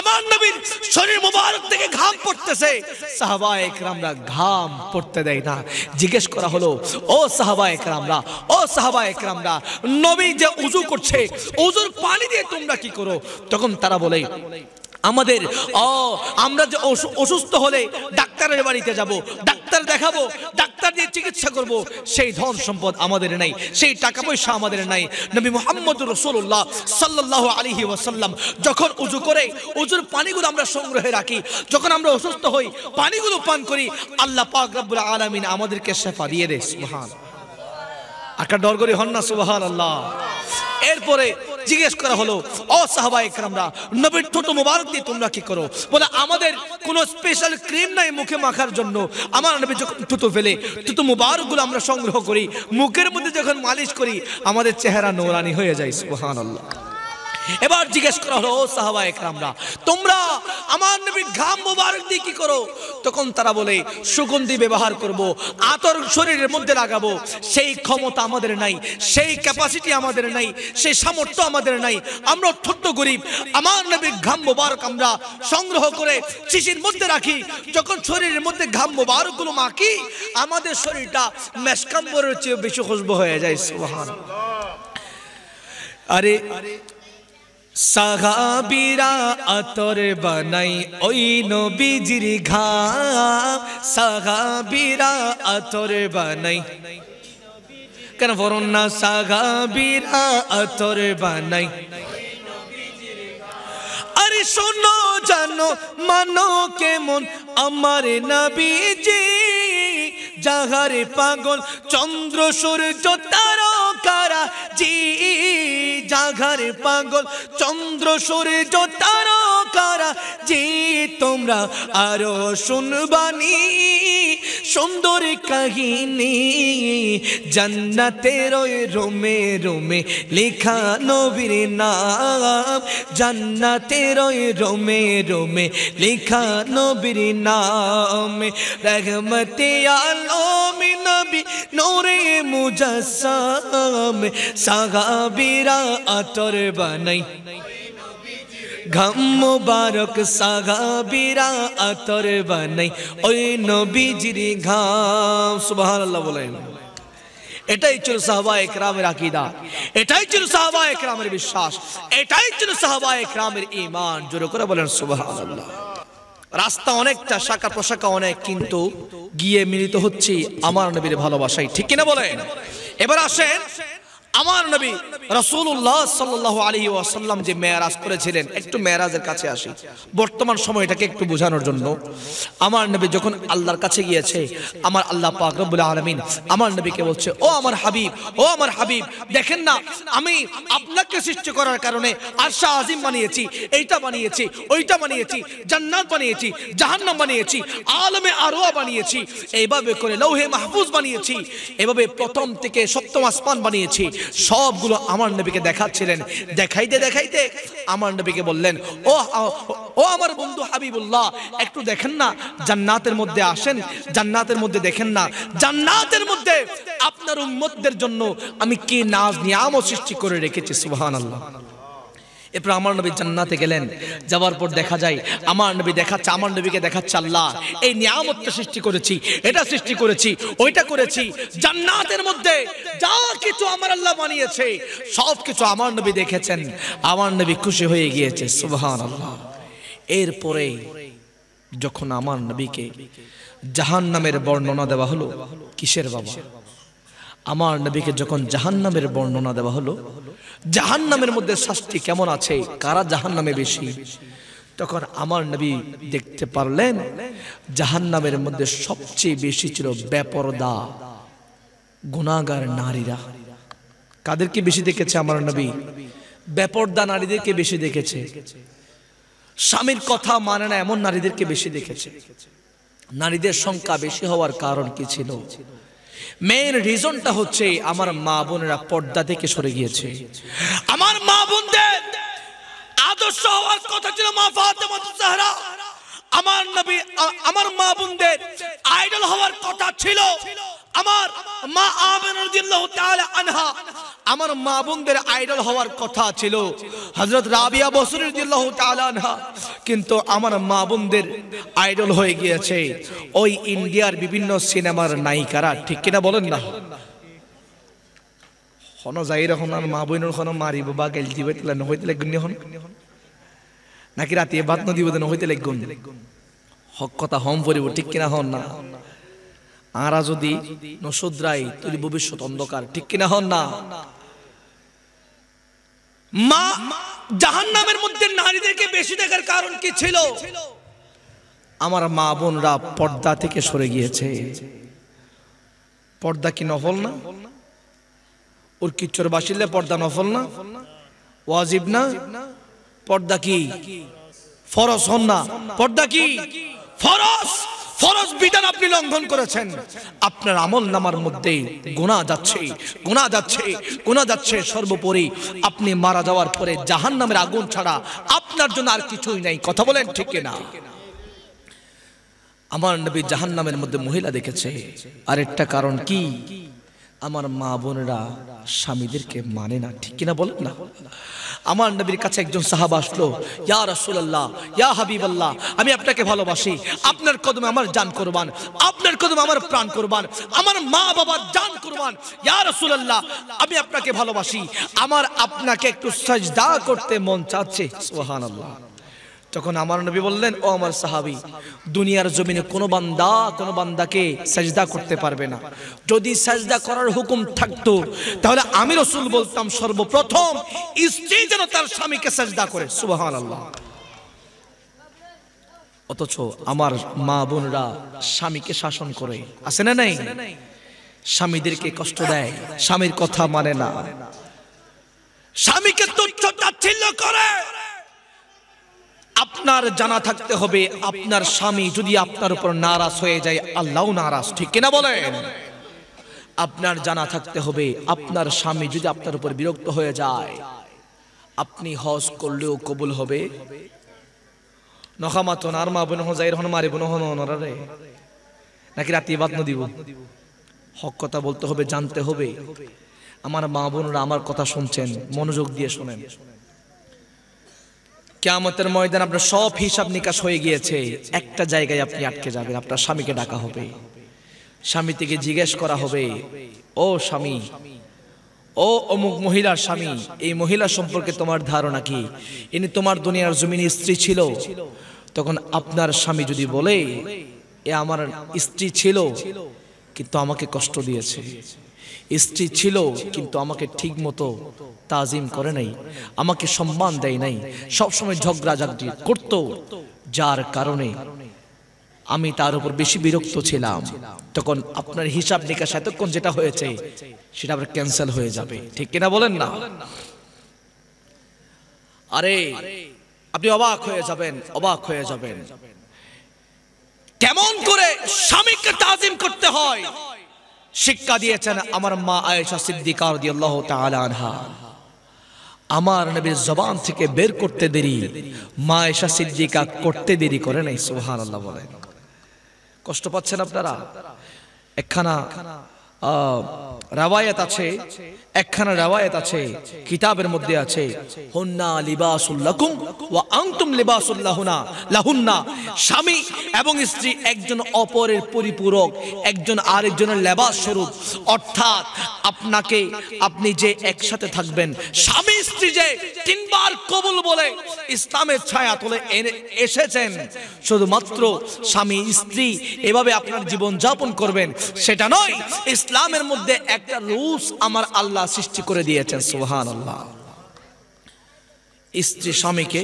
আমার নবীর শরীর মোবারক থেকে ঘাম পড়তেছে, সাহাবায়ে কেরামরা ঘাম পড়তে দেয় না। জিজ্ঞেস করা হলো, ও সাহাবায়ে কেরামরা নবী যে ওযু করছে ওযুর পানি দিয়ে তোমরা কি করো? তখন তারা বলে, আমরা যে অসুস্থ হলে ডাক্তারের বাড়িতে যাব, ডাক্তার দেখাবো, ডাক্তার দিয়ে চিকিৎসা করব, সেই ধন সম্পদ আমাদের নাই, সেই টাকা পয়সা আমাদের নাই। নবী মুহাম্মদুর রাসূলুল্লাহ সাল্লাল্লাহু আলাইহি ওয়াসাল্লাম যখন ওযু করে ওযুর পানিগুলো আমরা সংগ্রহে রাখি, যখন আমরা অসুস্থ হই পানিগুলো পান করি, আল্লাহ পাক রব্বুল আলামিন আমাদেরকে শিফা দিয়ে দেয়। সুবহানাল্লাহ। আকা ডর করি হন না সুবহানাল্লাহ। এরপরে জিজ্ঞেস করা হলো, ও সাহাবায়ে কেরামরা নবীর থুতু মোবারক দিয়ে তোমরা কি করো? বলে, আমাদের কোনো স্পেশাল ক্রিম নাই মুখে মাখার জন্য। আমার নবী যখন থুতু ফেলে থুতু মোবারকগুলো আমরা সংগ্রহ করি, মুখের মধ্যে যখন মালিশ করি আমাদের চেহারা নূরানি হয়ে যায়। সুবহানাল্লাহ। এবার জিজ্ঞেস করা হলো, ও সাহাবায়ে কেরামরা তোমরা আমার নবীর ঘাম মোবারক দিয়ে কি করো? তখন তারা বলে, সুগন্ধি ব্যবহার করব, আতর শরীরের মধ্যে লাগাবো। সেই ক্ষমতা আমাদের নাই, সেই ক্যাপাসিটি আমাদের নাই, সেই সামর্থ্য আমাদের নাই। আমরা অত্যন্ত গরিব। আমার নবীর ঘাম মোবারক আমরা সংগ্রহ করে শিশির মধ্যে রাখি, যখন শরীরের মধ্যে ঘাম মোবারকগুলো মাখি আমাদের শরীরটা মেশকাম্বরের চেয়ে বেশি খুশবু হয়ে যায়। সুবহানাল্লাহ। আরে সাহাবীরা আতর বানাই ওই নবীজির ঘাম, সাহাবীরা আতর বানাই, কেন বলুন না? সাহাবীরা আতর বানাই। আরে শোনো জানো মানো কেমন আমার নবীজি, যাহার পাগল চন্দ্র সূর্য তারকারা জি, যাহার পাগল চন্দ্র সূর্য তারকারা জি। তোমরা আরো শুনবানি সুন্দর কাহিনী, জান্নাতের ওই রোমে রোমে লেখা নবীর নাম, জান্নাতের ওই রোমে রোমে লেখা নবীর নাম। রহমতে আলম নবী নূরে মুজাসসাম, সাহাবীরা আতর বানাই ঘাম মোবারক, সাহাবীরা আতর বানাই ওই নবীজির ঘাম। সুবহানাল্লাহ বলেন। এটাই ছিল সাহাবায়ে কেরামের আকীদা, এটাই ছিল সাহাবায়ে কেরামের বিশ্বাস, এটাই ছিল সাহাবায়ে কেরামের ঈমান। জোরে করে বলেন সুবহানাল্লাহ। রাস্তা অনেকটা, শাখা প্রশাখা অনেক, কিন্তু গিয়ে মিলিত হচ্ছে আমার নবীর ভালোবাসায়। ঠিক কিনা বলেন? এবার আসেন আমার নবী রাসূলুল্লাহ সাল্লাল্লাহু আলাইহি ওয়াসাল্লাম যে মেরাজ করেছিলেন, একটু মেরাজের কাছে আসি বর্তমান সময়টাকে একটু বোঝানোর জন্য। আমার নবী যখন আল্লাহর কাছে গিয়েছে, আমার আল্লাহ পাক রব্বুল আলামিন আমার নবীকে বলছে, ও আমার হাবিব, ও আমার হাবিব, দেখেন না আমি আপনাকে সৃষ্টি করার কারণে আরশে আজিম বানিয়েছি, এইটা বানিয়েছি, ওইটা বানিয়েছি, জান্নাত বানিয়েছি, জাহান্নাম বানিয়েছি, আলমে আরওয়া বানিয়েছি, এইভাবে করে লৌহে মাহফুজ বানিয়েছি, এভাবে প্রথম থেকে সপ্তম আসমান বানিয়েছি, সবগুলো আমার নবীকে দেখাচ্ছিলেন। দেখাইতে দেখাইতে আমার নবীকে বললেন, ও আমার বন্ধু হাবিবুল্লাহ, একটু দেখেন না, জান্নাতের মধ্যে আসেন, জান্নাতের মধ্যে দেখেন না, জান্নাতের মধ্যে আপনার উম্মতদের জন্য আমি কি নাজ নিয়ামত সৃষ্টি করে রেখেছি। সুবহানাল্লাহ। এরপর আমার নবী জান্নাতে গেলেন। যাওয়ার পর দেখা যায় আমার নবী দেখাচ্ছে, আমার নবীকে দেখাচ্ছে, আল্লাহ এই নিয়ামতটা সৃষ্টি করেছি, এটা সৃষ্টি করেছি, ওইটা করেছি। জান্নাতের মধ্যে যা কিছু আমার আল্লাহ বানিয়েছে সব কিছু আমার নবী দেখেছেন। আমার নবী খুশি হয়ে গিয়েছে। সুবহানাল্লাহ। এরপরে যখন আমার নবীকে জাহান্নামের বর্ণনা দেওয়া হলো, কিসের বাবা? আমার নবীকে যখন জাহান্নামের বর্ণনা দেওয়া হলো, জাহান্নামের মধ্যে শাস্তি কেমন আছে, কারা জাহান্নামে বেশি, তখন আমার নবী দেখতে পারলেন জাহান্নামের মধ্যে সবচেয়ে বেশি ছিল বেপরদা গুনাহগার নারীরা। কাদেরকে বেশি দেখেছে আমার নবী? বেপরদা নারীদেরকে বেশি দেখেছে। স্বামীর কথা মানে না এমন নারীদেরকে বেশি দেখেছে। নারীদের সংখ্যা বেশি হওয়ার কারণ কি ছিল? মেইন রিজনটা হচ্ছে আমার মা বোনেরা পর্দা থেকে সরে গিয়েছে। আমার মা বোনদের আদর্শ হওয়ার কথা ছিল মা ফাতেমা জাহরা। আমার নবী, আমার মা বোনদের আইডল হওয়ার কথা ছিল আমার মা আমিনা রাদিয়াল্লাহু তাআলা আনহা। আমার মা বোনদের আইডল হওয়ার কথা ছিল হযরত রাবিয়া বসরি রাদিয়াল্লাহু তাআলা আনহা। কিন্তু আমার মা বোনদের আইডল হয়ে গিয়েছে ওই ইন্ডিয়ার বিভিন্ন সিনেমার নায়িকারা। ঠিক কিনা বলেন না? হন যাই রকম আর মা বোনের হন মারিব বা গেল দিবে তাহলে নহইতে লাগুন হন নাকি রাতে ভাত নদী বদন হইতে লাগুন। হক কথা হম পড়িব। ঠিক কিনা হন না? আরা যদি নশুদ্রাই তৈরি ভবিষ্যৎ অন্ধকার। ঠিক কিনা হন না? মা জাহান্নামের মধ্যে নারীদেরকে বেশি দেখার কারণ কি ছিল? আমার মা বোনরা পর্দা থেকে সরে গিয়েছে। পর্দা কি নফল না? ওর কিচ্ছর বাসিলে পর্দা নফল না? ওয়াজিব না? পর্দা কি ফরজ? হন না? পর্দা কি ফরজ? ফরজ বিধান আপনি লঙ্ঘন করেছেন, আপনার আমল নামার মধ্যে গুনাহ যাচ্ছে, গুনাহ যাচ্ছে, গুনাহ যাচ্ছে। সর্বোপরি আপনি মারা যাওয়ার পরে জাহান্নামের আগুন ছাড়া আপনার জন্য আর কিছুই নাই। কথা বলেন ঠিক কিনা? আমার নবী জাহান্নামের মধ্যে মহিলা দেখেছে। আরেকটা কারণ কি? আমার মা বোনেরা স্বামীদেরকে মানে না। ঠিক কিনা বলেন না? আমার নবীর কাছে একজন সাহাবা আসলো, ইয়া রাসূলুল্লাহ, ইয়া হাবিবাল্লাহ, আমি আপনাকে ভালোবাসি, আপনার কদমে আমার জান কুরবান, আপনার কদমে আমার প্রাণ কুরবান, আমার মা বাবার জান কুরবান। ইয়া রাসূলুল্লাহ, আমি আপনাকে ভালোবাসি, আমার আপনাকে একটু সাজদা করতে মন চাচ্ছে। সুবহানাল্লাহ। তখন আমার নবী বললেন, ও আমার সাহাবী, দুনিয়ার জমিনে কোনো বান্দাকে সাজদা করতে পারবে না। যদি সাজদা করার হুকুম থাকতো তাহলে আমি রাসূল বলতাম সর্বপ্রথম স্ত্রী যেন তার স্বামীকে সাজদা করে। সুবহানাল্লাহ। অথচ আমার মা বোনরা স্বামীকে শাসন করে, আছে না নাই? স্বামীদেরকে কষ্ট দেয়, স্বামীর কথা মানে না, স্বামীকে তুচ্ছ তাচ্ছিল্য করে। আপনার জানা থাকতে হবে আপনার স্বামী যদি আপনার উপর নারাজ হয়ে যায়, আল্লাহও নারাজ। ঠিক কিনা বলেন? আপনার জানা থাকতে হবে আপনার স্বামী যদি আপনার উপর বিরক্ত হয়ে যায়, আপনি হজ করলেও কবুল হবে। নখামাতন আর মা বোন যাই হন মারিব নহরে নাকি রাতে বাদ ন দিব? হক কথা বলতে হবে, জানতে হবে। আমার মা বোনরা আমার কথা শুনছেন, মনোযোগ দিয়ে শোনেন। কিয়ামতের ময়দানে আপনার সব হিসাব নিকাশ হয়ে গিয়েছে, একটা জায়গায় আপনি আটকে যাবেন। আপনার স্বামীকে ডাকা হবে, স্বামী থেকে জিজ্ঞেস করা হবে, ও স্বামী, ও অমুক মহিলার স্বামী, এই মহিলা সম্পর্কে তোমার ধারণা কি? ইনি তোমার দুনিয়ার জমিনে স্ত্রী ছিল? তখন আপনার স্বামী যদি বলে, এ আমার স্ত্রী ছিল কিন্তু আমাকে কষ্ট দিয়েছে, স্ত্রী ছিল কিন্তু আমাকে ঠিক মতো তাজিম করে নাই, আমাকে সম্মান দেয় নাই, সবসময় ঝগড়াঝাটি করত, যার কারণে আমি তার উপর বেশি বিরক্ত ছিলাম, তখন আপনার হিসাব নিকাশ এতক্ষণ যেটা হয়েছে সেটা আবার ক্যান্সেল হয়ে যাবে। ঠিক কিনা বলেন না? আরে আপনি অবাক হয়ে যাবেন, অবাক হয়ে যাবেন কেমন করে স্বামীকে তাজিম করতে হয়, শিক্ষা দিয়েছেন আমার মা আয়েশা সিদ্দিকা রাদিয়াল্লাহু তাআলা আনহা। আমার নবীর জবান থেকে বের করতে দেরি মা আয়েশা সিদ্দিকা করতে দেরি করে নাই। সুবহানাল্লাহ বলেন। কষ্ট পাচ্ছেন আপনারা? একখানা রাওয়ায়াত আছে, একখানা রাওয়ায়াত আছে, কিতাবের মধ্যে আছে, হুন্না লিবাসুল লাকুম ওয়া আনতুম লিবাসুল লাহুন্না। স্বামী এবং স্ত্রী একজন অপরের পরিপূরক, একজন আরেকজনের লেবাস স্বরূপ। অর্থাৎ আপনাকে আপনি যে একসাথে থাকবেন, স্বামী স্ত্রী যে তিনবার কবুল বলে ইসলামের ছায়া তলে এসেছেন, শুধুমাত্র স্বামী স্ত্রী এভাবে আপনার জীবন যাপন করবেন সেটা নয়। ইসলামের মধ্যে একটা রুলস আমার আল্লাহ সৃষ্টি করে দিয়েছেন। সুবহানাল্লাহ। স্ত্রী স্বামীকে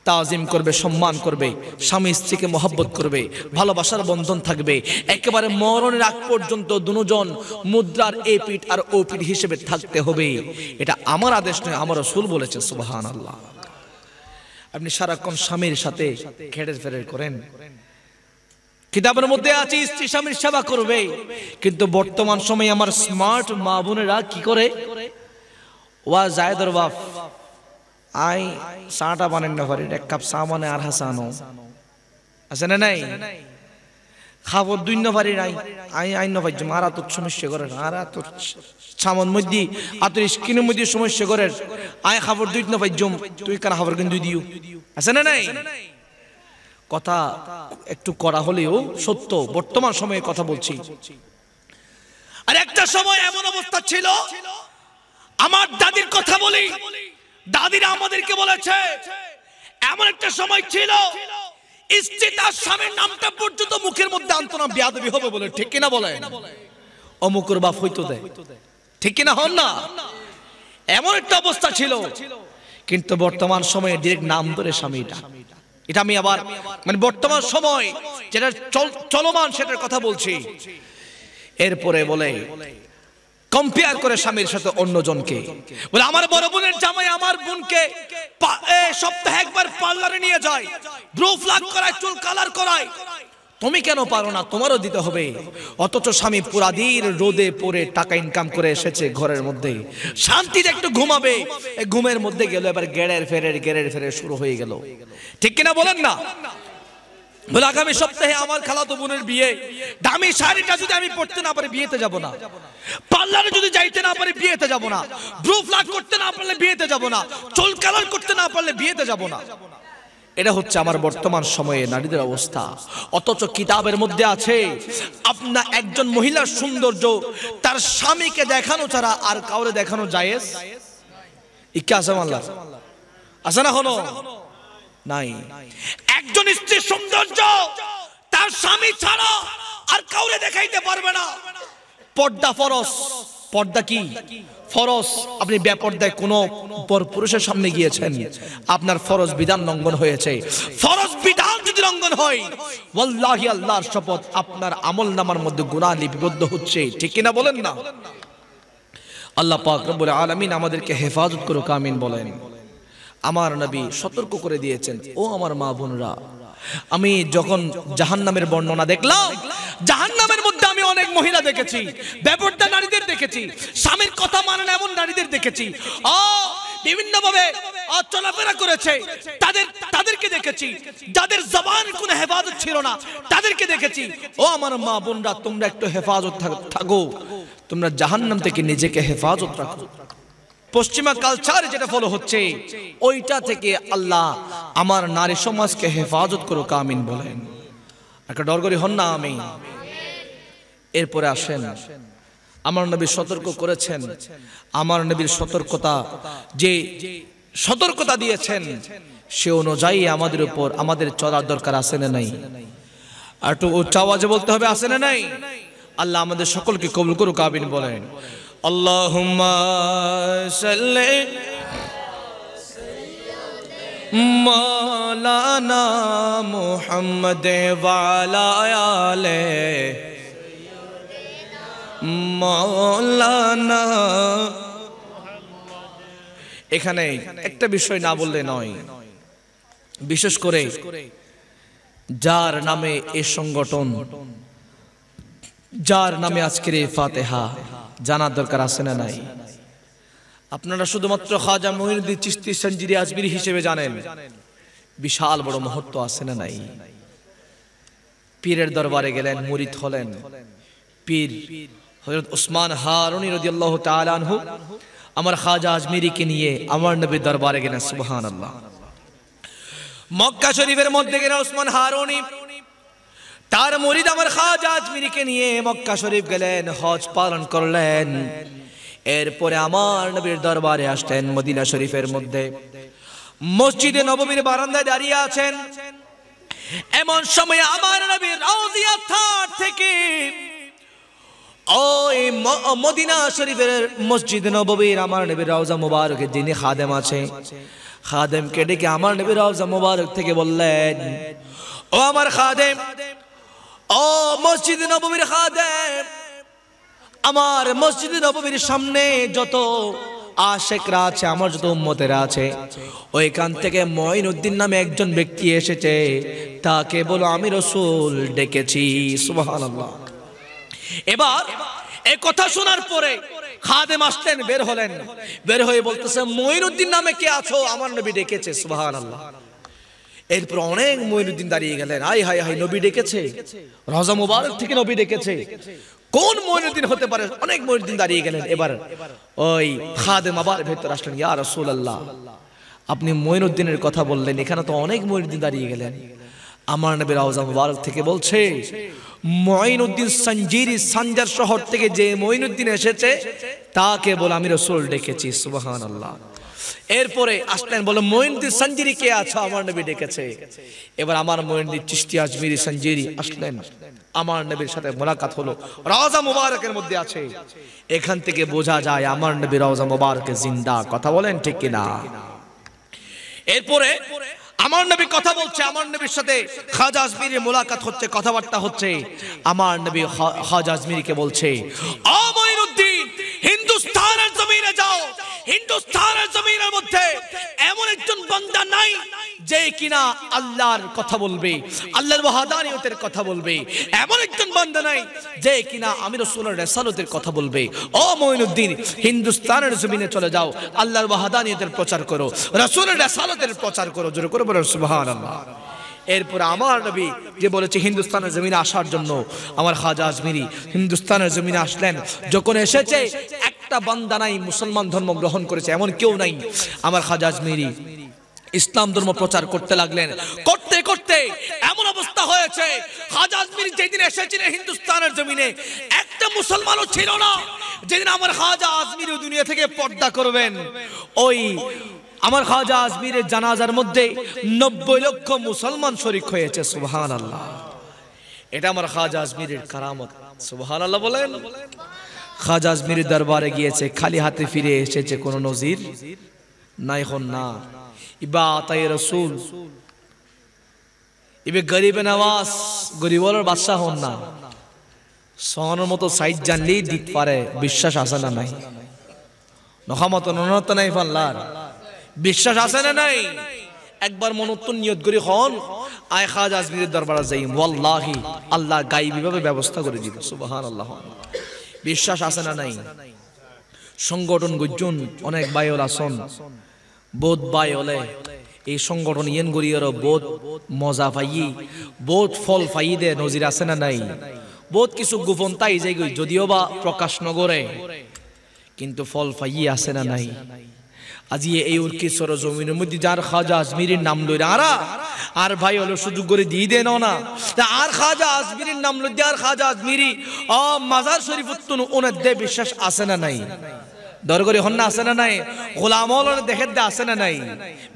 তাজিম করবে, সম্মান করবে, স্বামী স্ত্রীকে মহব্বত করবে, ভালোবাসার বন্ধন থাকবে, একেবারে মরণের আগ পর্যন্ত দুজন মুদ্রার এ পিঠ আর ও পিঠ হিসেবে থাকতে হবে। এটা আমার আদেশ নয়, আমার রাসূল বলেছেন। সুবহানাল্লাহ। আপনি সারাক্ষণ স্বামীর সাথে খেড়ে ফেড়ে করেন, কিতাবের মধ্যে আছে স্ত্রী স্বামীর সেবা করবে, কিন্তু বর্তমান সময়ে আমার স্মার্ট মা বোনেরা কি করে, ওয়া জায়দর বাপ আই চাটা বানেন না পারি, এক কাপ চা মানে আর হাসানো আছে না নাই, খাবো দুই না পারি নাই আই না পাইছি মারা তোর সমস্যা করে, আর তোর সামন মধ্যে আতর স্কিনের মধ্যে সমস্যা করে, আই খাবার দুই না পাইজম তুই কেন খাবার কিন্তু দিও, আছে না নাই? কথা একটু করা হলেও সত্য, বর্তমান সময়ে কথা বলছি। আর একটা সময় এমন অবস্থা ছিল, আমার দাদির কথা বলি, দাদিরা আমাদেরকে বলেছে, এমন একটা সময় ছিল স্ত্রী তার স্বামীর নামটা পর্যন্ত মুখের মধ্যে আনতো না, বেয়াদবি হবে বলে। ঠিক কিনা বলেন? অমুকের বাপ হইতো দেয়, ঠিক কিনা হন না? এমন একটা অবস্থা ছিল। কিন্তু বর্তমান সময়ে ডিরেক্ট নাম ধরে স্বামীটা, এটা আমি আবার মানে বর্তমান সময় যেটা চলমান সেটার কথা বলছি। এরপরে বলে কম্পেয়ার করে স্বামীর সাথে অন্যজনকে, বলে আমার বড় বোনের জামাই আমার বোনকে সপ্তাহে একবার পার্লারে নিয়ে যায়, ব্রু ফ্লাগ করায়, চুল কালার করায়, তুমি কেন পারো না? তোমারও দিতে হবে। অথচ স্বামী পুরা দিন রোদে পড়ে টাকা ইনকাম করে এসেছে, ঘরের মধ্যে শান্তিতে একটু ঘুমাবে, ঘুমের মধ্যে গেল এবার গেড়ের ফেরের শুরু হয়ে গেল। ঠিক কিনা বলেন না? বলে আগামী সপ্তাহে আমার খালাতো বোনের বিয়ে, দামি শাড়িটা যদি আমি পড়তে না পারি বিয়েতে যাব না, পার্লারে যদি যাইতে না পারি বিয়েতে যাব না, ব্রু ফ্লাগ করতে না পারলে বিয়েতে যাব না, চুল কালার করতে না পারলে বিয়েতে যাব না। এটা হচ্ছে আমার বর্তমান সময়ে নারীদের অবস্থা। অথচ কিতাবের মধ্যে আছে আপনার একজন মহিলার সৌন্দর্য তার স্বামীকে দেখানো ছাড়া আর কাউরে দেখানো জায়েজ ইচ্ছা আছে? আল্লাহ আছে না? হলো নাই। একজন স্ত্রীর সৌন্দর্য তার স্বামী ছাড়া আর কাউরে দেখাইতে পারবে না। পর্দা ফরজ। পর্দা কি? ফরজ। আপনি বেপর্দায় কোন পুরুষের সামনে গিয়েছেন, আপনার ফরজ বিধান লঙ্ঘন হয়েছে। ফরজ বিধান যদি লঙ্ঘন হয়, ওয়াল্লাহি আল্লাহর শপথ, আপনার আমলনামার মধ্যে গুনাহ লিপিবদ্ধ হচ্ছে। ঠিক কিনা বলেন না? আল্লাহ পাক রব্বুল আলামিন আমাদেরকে হেফাজত করুক, আমিন বলেন। আমার নবী সতর্ক করে দিয়েছেন, ও আমার মা বোনরা, আমি যখন জাহান্নামের বর্ণনা দেখলাম, জাহান্নামের মধ্যে আমি অনেক মহিলা দেখেছি, বেপরদা নারীদের দেখেছি, স্বামীর কথা মানে না এমন নারীদের দেখেছি, বিভিন্ন ভাবে চলাফেরা করেছে, তাদেরকে দেখেছি, যাদের জবানের কোনো হেফাজত ছিল না তাদেরকে দেখেছি। ও আমার মা বোনরা, তোমরা একটু হেফাজত থাকো, তোমরা জাহান্নাম থেকে নিজেকে হেফাজত রাখো। পশ্চিমা কালচার যেটা ফলো হচ্ছে ওইটা থেকে আল্লাহ আমার নারী সমাজকে হেফাজত করুক, আমিন বলেন। একটা ডরগরি হন না, আমিন। এরপরে আসেন, আমার নবী সতর্ক করেছেন, আমার নবীর সতর্কতা, যে সতর্কতা দিয়েছেন সে অনুযায়ী আমাদের উপর আমাদের চলার দরকার আছে না নাই? আর একটু উচ্চ আওয়াজে বলতে হবে, আছে না নাই? আল্লাহ আমাদের সকলকে কবুল করুক, আমিন বলেন। আল্লাহুম্মা সাল্লি মাওলানা মুহাম্মদ ওয়া আলা আলি মাওলানা। এখানে একটা বিষয় না বললে নয়, বিশেষ করে যার নামে এই সংগঠন, যার নামে আজকের এই ফাতিহা জানার দরকার আছে না নাই? আপনারা শুধুমাত্র খাজা মুঈনুদ্দিন চিশতি সঞ্জিরি আজমিরি হিসেবে জানেন, বিশাল বড় মুহূর্ত আছে না নাই? পীরের দরবারে গেলেন, মুরিদ হলেন। পীর হযরত উসমান হারুনী রাদিয়াল্লাহু তাআলা আনহু আমার খাজা আজমিরিকে নিয়ে আমার নবীর দরবারে গেলেন। সুবহানাল্লাহ। মক্কা শরীফের মধ্যে গেলেন উসমান হারুনী, তার মুরিদ আমার খাজা আজমিরিকে নিয়ে মক্কা শরীফ গেলেন, হজ পালন করলেন। এরপরে আমার নবীর দরবারে আসলেন মদিনা শরীফের মধ্যে, মসজিদে নববীর বারান্দায় দাঁড়িয়ে আছেন। এমন সময় আমার নবীর রওজিয়া থার থেকে ওই মদিনা শরীফের মসজিদ নববীর আমার নবীর রওজা মুবারকের যিনি খাদেম আছে, খাদেমকে ডেকে আমার নবীর রওজা মুবারক থেকে বললেন, ও আমার খাদেম, ও মসজিদ নববীর খাদেম, আমার মসজিদ নববীর সামনে যত আশিকরা আছে, আমার যত উম্মতেরা আছে, ওইখান থেকে মুঈনুদ্দিন নামে একজন ব্যক্তি এসেছে, তাকে বলো আমি রাসূল ডেকেছি। সুবহানাল্লাহ। এবার এই কথা শোনার পরে খাদেম আসলেন, বের হলেন, বের হয়ে বলতেছে, মুঈনুদ্দিন নামে কে আছো? আমার নবী ডেকেছে। সুবহানাল্লাহ। এরপর অনেক মুঈনুদ্দিন দাঁড়িয়ে গেলেন, হাই হাই হাই, নবী ডেকেছে, রওজা মুবারক থেকে নবী ডেকেছে, কোন মুঈনুদ্দিন হতে পারে? অনেক মুঈনুদ্দিন দাঁড়িয়ে গেলেন। এবার ওই খাদেম আবার ভেতর আসলেন, ইয়া রাসূলুল্লাহ, আপনি মুঈনুদ্দিনের কথা বললেন, এখানে তো অনেক মুঈনুদ্দিন দাঁড়িয়ে গেলেন। আমার নবী রওজা মুবারক থেকে বলছে, মুঈনুদ্দিন সঞ্জিরি সানজার শহর থেকে যে মুঈনুদ্দিন এসেছে তাকে বলে আমি রাসূল ডেকেছি। সুবহানাল্লাহ। এরপরে আসলেন, বলে মুঈনুদ্দিন সঞ্জিরি কে আছো? আমার নবী ডেকেছে। এবার আমার মুঈনুদ্দিন চিশতি আজমিরি সঞ্জিরি আসলেন, আমার নবীর সাথে মোলাকাত হলো, রওজা মুবারকের মধ্যে আছে। এখান থেকে বোঝা যায় আমার নবী রওজা মুবারকে জিন্দা। কথা বলেন ঠিক কিনা? এরপরে আমার নবী কথা বলছে, আমার নবীর সাথে খাজা আজমিরির মোলাকাত হচ্ছে, কথাবার্তা হচ্ছে। আমার নবী খাজা আজমিরিকে বলছে, ও মুঈনুদ্দিন, হিন্দুস্তানের জমিনে যাও, হিন্দুস্তানের জমিনের মধ্যে এমন একজন বান্দা নাই যে কিনা আল্লাহর কথা বলবে, আল্লাহর ওয়াহদানিয়তের কথা বলবে। এমন একজন বান্দা নাই যে কিনা আমি রাসূলের রিসালাতের কথা বলবে। ও মুঈনুদ্দিন, হিন্দুস্তানের জমিনে চলে যাও, আল্লাহর ওয়াহদানিয়তের প্রচার করো, রাসূলের রিসালাতের প্রচার করো। জোরে করে বলো সুবহানাল্লাহ। এরপর আমার নবী যে বলেছে হিন্দুস্তানের জমিনে আসার জন্য, আমার খাজা আজমিরি হিন্দুস্তানের জমিনে আসলেন। যখন এসেছে একটা বান্দা নাই মুসলমান ধর্ম গ্রহণ করেছে, এমন কেউ নাই। আমার খাজা আজমিরি ইসলাম ধর্ম প্রচার করতে লাগলেন। করতে করতে এমন অবস্থা হয়েছে, খাজা আজমিরি যেদিন এসেছিলেন হিন্দুস্তানের জমিনে, একটা মুসলমানও ছিল না। যেদিন আমার খাজা আজমিরি দুনিয়া থেকে পর্দা করবেন, ওই আমার খাজা আজমিরের জানাজার মধ্যে 90 লক্ষ মুসলমান শরীক হয়েছে। সুবহানাল্লাহ। এটা আমার খাজা আজমিরের কারামত। সুবহানাল্লাহ বলেন। খাজা আজমিরের দরবারে গিয়েছে, খালি হাতে ফিরে এসেছে, কোন নজির নাই। হন না ইবা আতায়ে রাসূল, ইবে গরিবে নওয়াজ, গরিবওয়ালার বাদশা হন না। সোনার মতো সাইজ জানলেই দিত পারে, বিশ্বাস আছে না নাই? নখামত ননত নাই ফাল্লার, বিশ্বাস আছে না নাই? একবার মনোত্তর নিয়ত করি হন, আয় খাজা আজমিরের দরবারে যাই, ওয়াল্লাহি আল্লাহ গায়বী ভাবে ব্যবস্থা করে দিবে। সুবহানাল্লাহ। বিশ্বাস আছে না নাই? সংগঠন গুজন অনেক বায়ল আসন, বোধ বায়লে এই সংগঠন ইয়েন গরিয়র বোধ মজা পাই, বোধ ফল পাই দে, নজির আছে না নাই? বোধ কিছু গোপন তাই যাই, যদিও বা প্রকাশ নগরে, কিন্তু ফল পাই আছে না নাই? আজি এই উর্কিশ্বর জমিনের মধ্যে যার খাজা আজমিরের নাম লই আর ভাই হলো সুযোগ করে দিয়ে দেন না, আর খাজা আজমিরের নাম লই আর খাজা আজমিরি মাজার শরীফ ওনার দে বিশ্বাস আছে না নাই? দরগরি হন না, আছে না নাই? গোলাম দেখে দে আছে না নাই?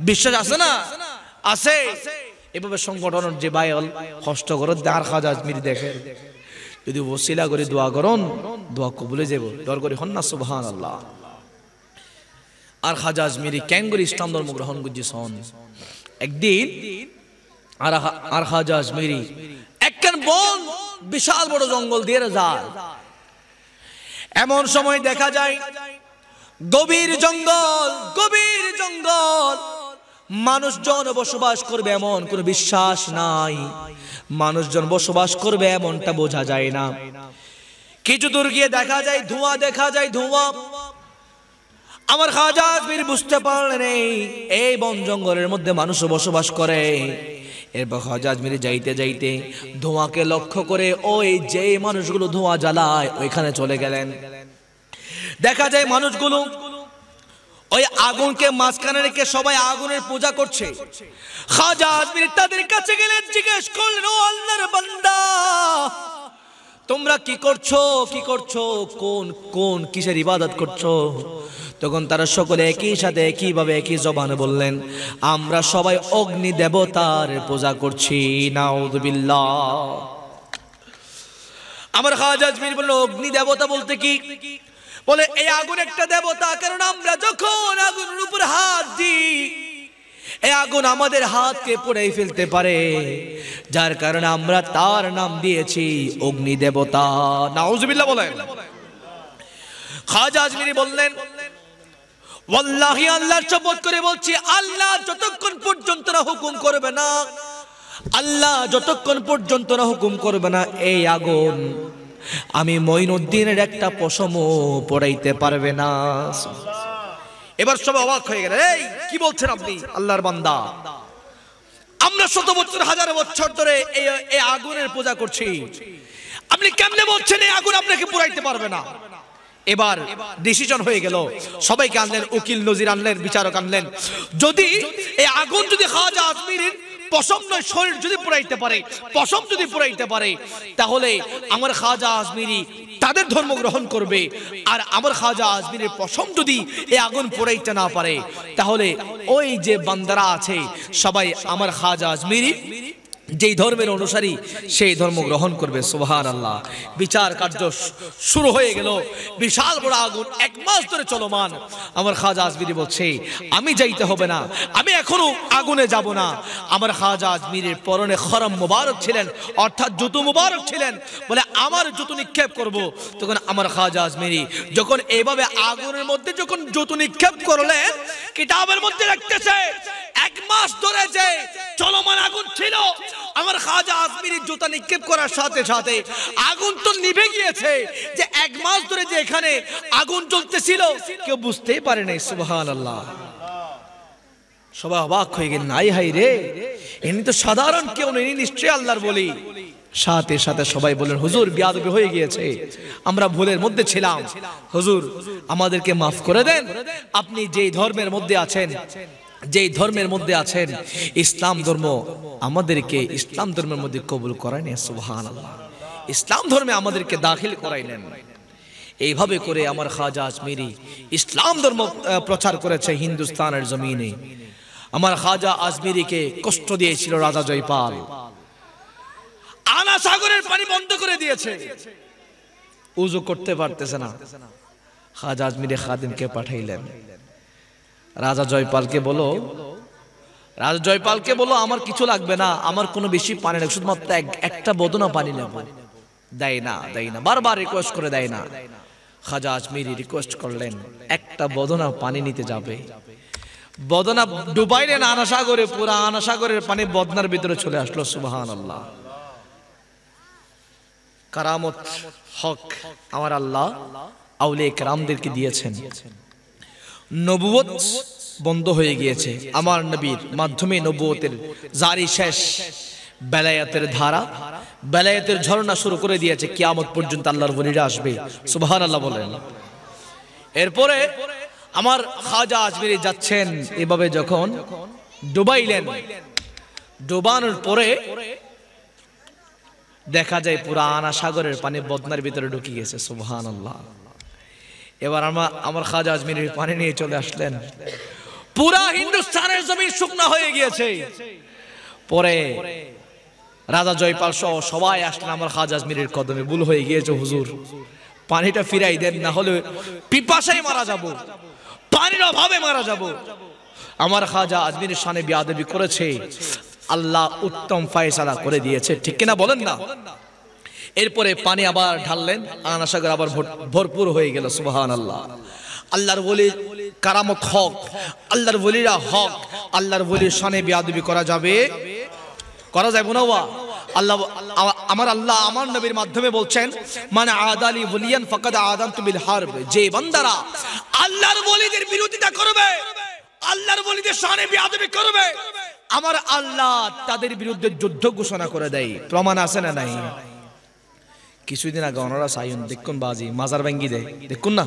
বিশ্বাস আছে না? আছে। এভাবে সংগঠনের যে ভাই হল কষ্ট করত আর খাজা আজমিরি দেখে, যদি ওসিলা করে দোয়া করন, দোয়া কবুলে যাব। দরগরি হন না? সুবহানাল্লাহ। আর খাজা আজমিরি ক্যাঙ্গুরি ইসলাম ধর্ম গ্রহণ করছেন। একদিন আর খাজা আজমিরি একখান বন, বিশাল বড় জঙ্গল দিয়ে যায়। এমন সময় দেখা যায় গভীর জঙ্গল, গভীর জঙ্গল, মানুষজন বসবাস করবে এমন কোন বিশ্বাস নাই। মানুষজন বসবাস করবে এমনটা বোঝা যায় না। কিছু দূর গিয়ে দেখা যায় ধোঁয়া। আমার খাজা আজমিরি বুঝতে পারলেন এই বন জঙ্গলের মধ্যে মানুষ বসবাস করে। এরপর খাজা আজমিরি যাইতে ধোঁয়াকে লক্ষ্য করে ওই যে মানুষগুলো ধোঁয়া জ্বালায় ওইখানে চলে গেলেন। দেখা যায় মানুষগুলো ওই আগুনকে মাঝখানে রেখে সবাই আগুনের পূজা করছে। খাজা আজমিরি তাদের কাছে গেলেন, জিজ্ঞেস করলেন, ও আল্লাহর বান্দা, তোমরা কি করছো? কোন কিসের ইবাদত করছো? তখন তারা সকলে একই সাথে একইভাবে একই জবানে বললেন, আমরা সবাই অগ্নি দেবতার পূজা করছি। নাউযুবিল্লাহ। আমার খাজা আজমিরি বলল, অগ্নি দেবতা বলতে কি? বলে এই আগুন একটা দেবতা, কারণ আমরা যখন আগুনের উপর হাত দিই এই আগুন আমাদের হাতকে পুড়িয়ে ফেলতে পারে, যার কারণে আমরা তার নাম দিয়েছি অগ্নি দেবতা। নাউযুবিল্লাহ বলেন। খাজা আজমিরি বললেন, ওয়াল্লাহি আল্লাহর শপথ করে বলছি, আল্লাহ যতক্ষণ পর্যন্ত না হুকুম করবে না এই আগুন আমি মঈনুদ্দিনের একটা পশমও পড়াইতে পারবে না। এবার সবাই অবাক হয়ে গেল, এই কি বলছেন আপনি আল্লাহর বান্দা? আমরা শত বছর হাজার বছর ধরে এই আগুনের পূজা করছি, আপনি কেমনে বলছেন এই আগুন আপনাকে পুরাইতে পারবে না? এবার ডিসিশন হয়ে গেল, সবাইকে আনলেন, উকিল নজির আনলেন, বিচারক আনলেন। যদি এই আগুন যদি খাজা আজমিরির পশম নয় শরীর যদি পুরাইতে পারে, তাহলে আমার খাজা আজমিরি তাদের ধর্ম গ্রহণ করবে। আর আমার খাজা আজমিরের পশম যদি এই আগুন পুরাইতে না পারে, তাহলে ওই যে বান্দারা আছে সবাই আমার খাজা আজমিরি যেই ধর্মের অনুসারী সেই ধর্ম গ্রহণ করবে। সুবহানাল্লাহ। বিচার কার্য শুরু হয়ে গেল। বিশাল বড় আগুন 1 মাস ধরে চলমান। আমার খাজা আজমিরি বলছে, আমি যাইতে হবে না, আমি এখনো আগুনে যাব না। আমার খাজা আজমিরের পরনে খরম মুবারক ছিলেন, অর্থাৎ জুতো মুবারক ছিলেন, বলে আমার জুতো নিক্ষেপ করব। তখন আমার খাজা আজমিরি যখন এইভাবে আগুনের মধ্যে যখন জুতো নিক্ষেপ করলেন, কিতাবের মধ্যে রাখতেছে 1 মাস ধরে যে চলমান আগুন ছিল, আমার খাজা আজমিরি জুতা নিক্ষেপ করার সাথে সাথে আগুন তো নিভে গিয়েছে। যে 1 মাস ধরে যে এখানে আগুন জ্বলতেছিল কেউ বুঝতেই পারে নাই। সুবহানাল্লাহ। সবাই অবাক হয়ে গেলেন, নাই হাই রে, ইনি তো সাধারণ কেউ নেই, নিশ্চয়ই আল্লাহর বলি। সাথে সাথে সবাই বলেন, হুজুর বিয়াদবি হয়ে গিয়েছে, আমরা ভুলের মধ্যে ছিলাম, হুজুর আমাদেরকে মাফ করে দেন। আপনি যেই ধর্মের মধ্যে আছেন ইসলাম ধর্ম, আমাদেরকে ইসলাম ধর্মের মধ্যে কবুল করায় নেন। সুবহানাল্লাহ। ইসলাম ধর্মে আমাদেরকে দাখিল করাইলেন। এইভাবে করে আমার খাজা আজমিরি ইসলাম ধর্ম প্রচার করেছে হিন্দুস্তানের জমিনে। আমার খাজা আজমিরিকে কষ্ট দিয়েছিল রাজা জয়পাল, আনা সাগরের পানি বন্ধ করে দিয়েছে, উযু করতে পারতেছে না। খাজা আজমিরি খাদিমকে পাঠাইলেন, রাজা জয়পালকে বলো আমার কিছু লাগবে না, আমার কোনো বেশি পানি নেই, শুধুমাত্র একটা বদনা পানি নেব। দেয় না, বারবার রিকোয়েস্ট করে দেয় না। খাজা আজমিরি রিকোয়েস্ট করলেন, একটা বদনা পানি নিতে যাবে। বদনা ডুবাইলেন আনা সাগরে, পুরা আনা সাগরের পানি বদনার ভিতরে চলে আসলো। সুবহানাল্লাহ। কারামত হক আমার আল্লাহ আউলিয়া কেরামদেরকে দিয়েছেন। নবুয়ত বন্ধ হয়ে গিয়েছে, আমার নবীর মাধ্যমে নবুয়তের জারি শেষ, বেলায়েতের ধারা, বেলায়েতের ঝর্ণা শুরু করে দিয়েছে। কিয়ামত পর্যন্ত আল্লাহর ওলিরা আসবে। সুবহানাল্লাহ বলেন। এরপরে আমার খাজা আজমিরি যাচ্ছেন, এভাবে যখন ডুবাইলেন, ডুবানোর পরে দেখা যায় পুরা আনা সাগরের পানি বদনার ভিতরে ঢুকে গেছে। সুবহানাল্লাহ। এবার আমার খাজা আজমিরি পানি নিয়ে চলে আসলেন, পুরা হিন্দুস্তানের জমি শুকনা হয়ে গিয়েছে। পরে রাজা জয়পাল সহ সবাই আসলেন আমার খাজা আজমিরির কদমে, ভুল হয়ে গিয়েছে হুজুর, পানিটা ফিরাই দেন, না হলে পিপাসায় মারা যাব, পানির অভাবে মারা যাব। আমার খাজা আজমিরের শানে বিয়াদবি করেছে, আল্লাহ উত্তম ফয়সালা করে দিয়েছে, ঠিক কিনা বলেন না? এরপরে পানি আবার ঢাললেন, আনা সাগর আবার ভরপুর হয়ে গেল। সুবহানাল্লাহ। আল্লাহর ওলি কারামত হক, আল্লাহর ওলিরা হক, আল্লাহর ওলির শানে বিয়াদবি করা যাবে না? আল্লাহ আমার আল্লাহ আমার নবীর মাধ্যমে বলছেন মান আদালি ওয়ালিয়ান ফাকাদ আযানতু বিল হারব, যে বান্দারা আল্লাহর ওলিদের বিরোধিতা করবে, আল্লাহর ওলিদের শানে বেয়াদবি করবে, আমার আল্লাহ তাদের বিরুদ্ধে যুদ্ধ ঘোষণা করে দেয়। প্রমাণ আছে না নাই? কিছুদিন আগে ওনারা সাইন দেখুন বাজি মাজার ভাঙ্গি দেয়, দেখুন না,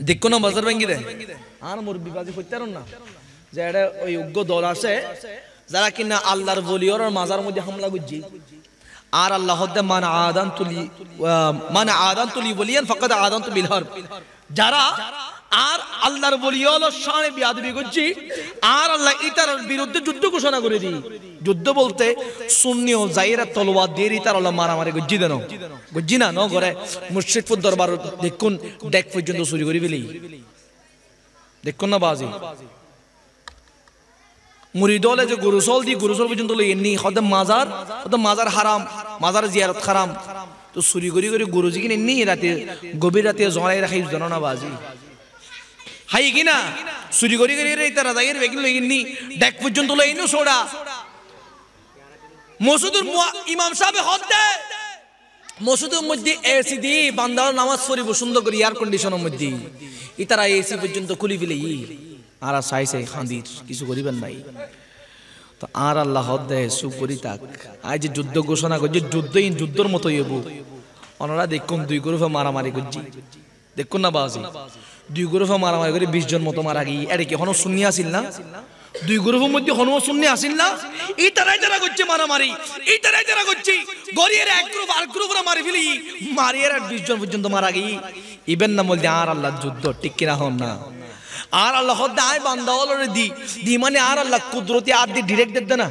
দেখুন না মাজার ভাঙ্গি দেয়। আর মুরব্বি বাজি করতে পারেন না যে এটা ওই যোগ্য দল আছে যারা কিনা আল্লাহর ওলির মাজার মধ্যে হামলা করছে। আর আল্লাহ হদ্দে মান আযানতুলি ওয়ালিয়ান ফাকাদ আযানতু বিল হারব, যারা আর আল্লাহর ওলির শানে বেয়াদবি করছে আর আল্লাহ ইতার বিরুদ্ধে যুদ্ধ ঘোষণা করে দি। যুদ্ধ বলতে সুন্নি ও জাইরা তলোয়ার দিয়ে ইতার আল্লাহ মারামারি গজ্জি দেন, গজ্জি না ন করে মুর্শিদপুর দরবার দেখুন ডেক পর্যন্ত চুরি করে ফেলি, দেখুন না বাজি মুরিদলে যে গুরুসল দি গুরুসল পর্যন্ত এমনি হতে মাজার, হতে মাজার হারাম, মাজার জিয়ারত হারাম, তো চুরি করি করে গুরুজি কিনে এমনি রাতে গভীর রাতে জড়াই রাখাই জানো না বাজি হাই কিনা চুরি করি করে তারা যাই বেগিন এমনি ডেক পর্যন্ত লইনো সোডা মসজিদের ইমাম সাহেব হতে মসজিদের মধ্যে এসি দি বান্দার নামাজ পড়িব সুন্দর করে এয়ার কন্ডিশনের মধ্যে ইতারা এসি পর্যন্ত খুলি ফেলে আর চাইছে খান্দির কিছু করিবেন নাই। তো আর আল্লাহ দেয় সুপরি তাক আজ যে যুদ্ধ ঘোষণা করছে যুদ্ধই যুদ্ধর মতো এবু ওনারা দেখুন দুই গ্রুপে মারামারি করছি, দেখুন না বাজি দুই গ্রুপে মারামারি করে 20 জন মতো মারা গিয়ে এটা কি হন শুনি আসিল না? দুই গ্রুপের মধ্যে হন শুনি আসিল না? এই তারাই যারা করছে মারামারি, এই তারাই যারা করছে গরিয়ের এক গ্রুপ আর গ্রুপরা মারি ফেলি মারিয়ার 20 জন পর্যন্ত মারা গিয়ে ইবেন না বলতে আর আল্লাহ যুদ্ধ ঠিক কিনা হন না? আর আল্লাহ আয় বান্দা অলরে দি দি মানে আর আল্লাহ কুদরতি আর দি ডিরেক্ট দে না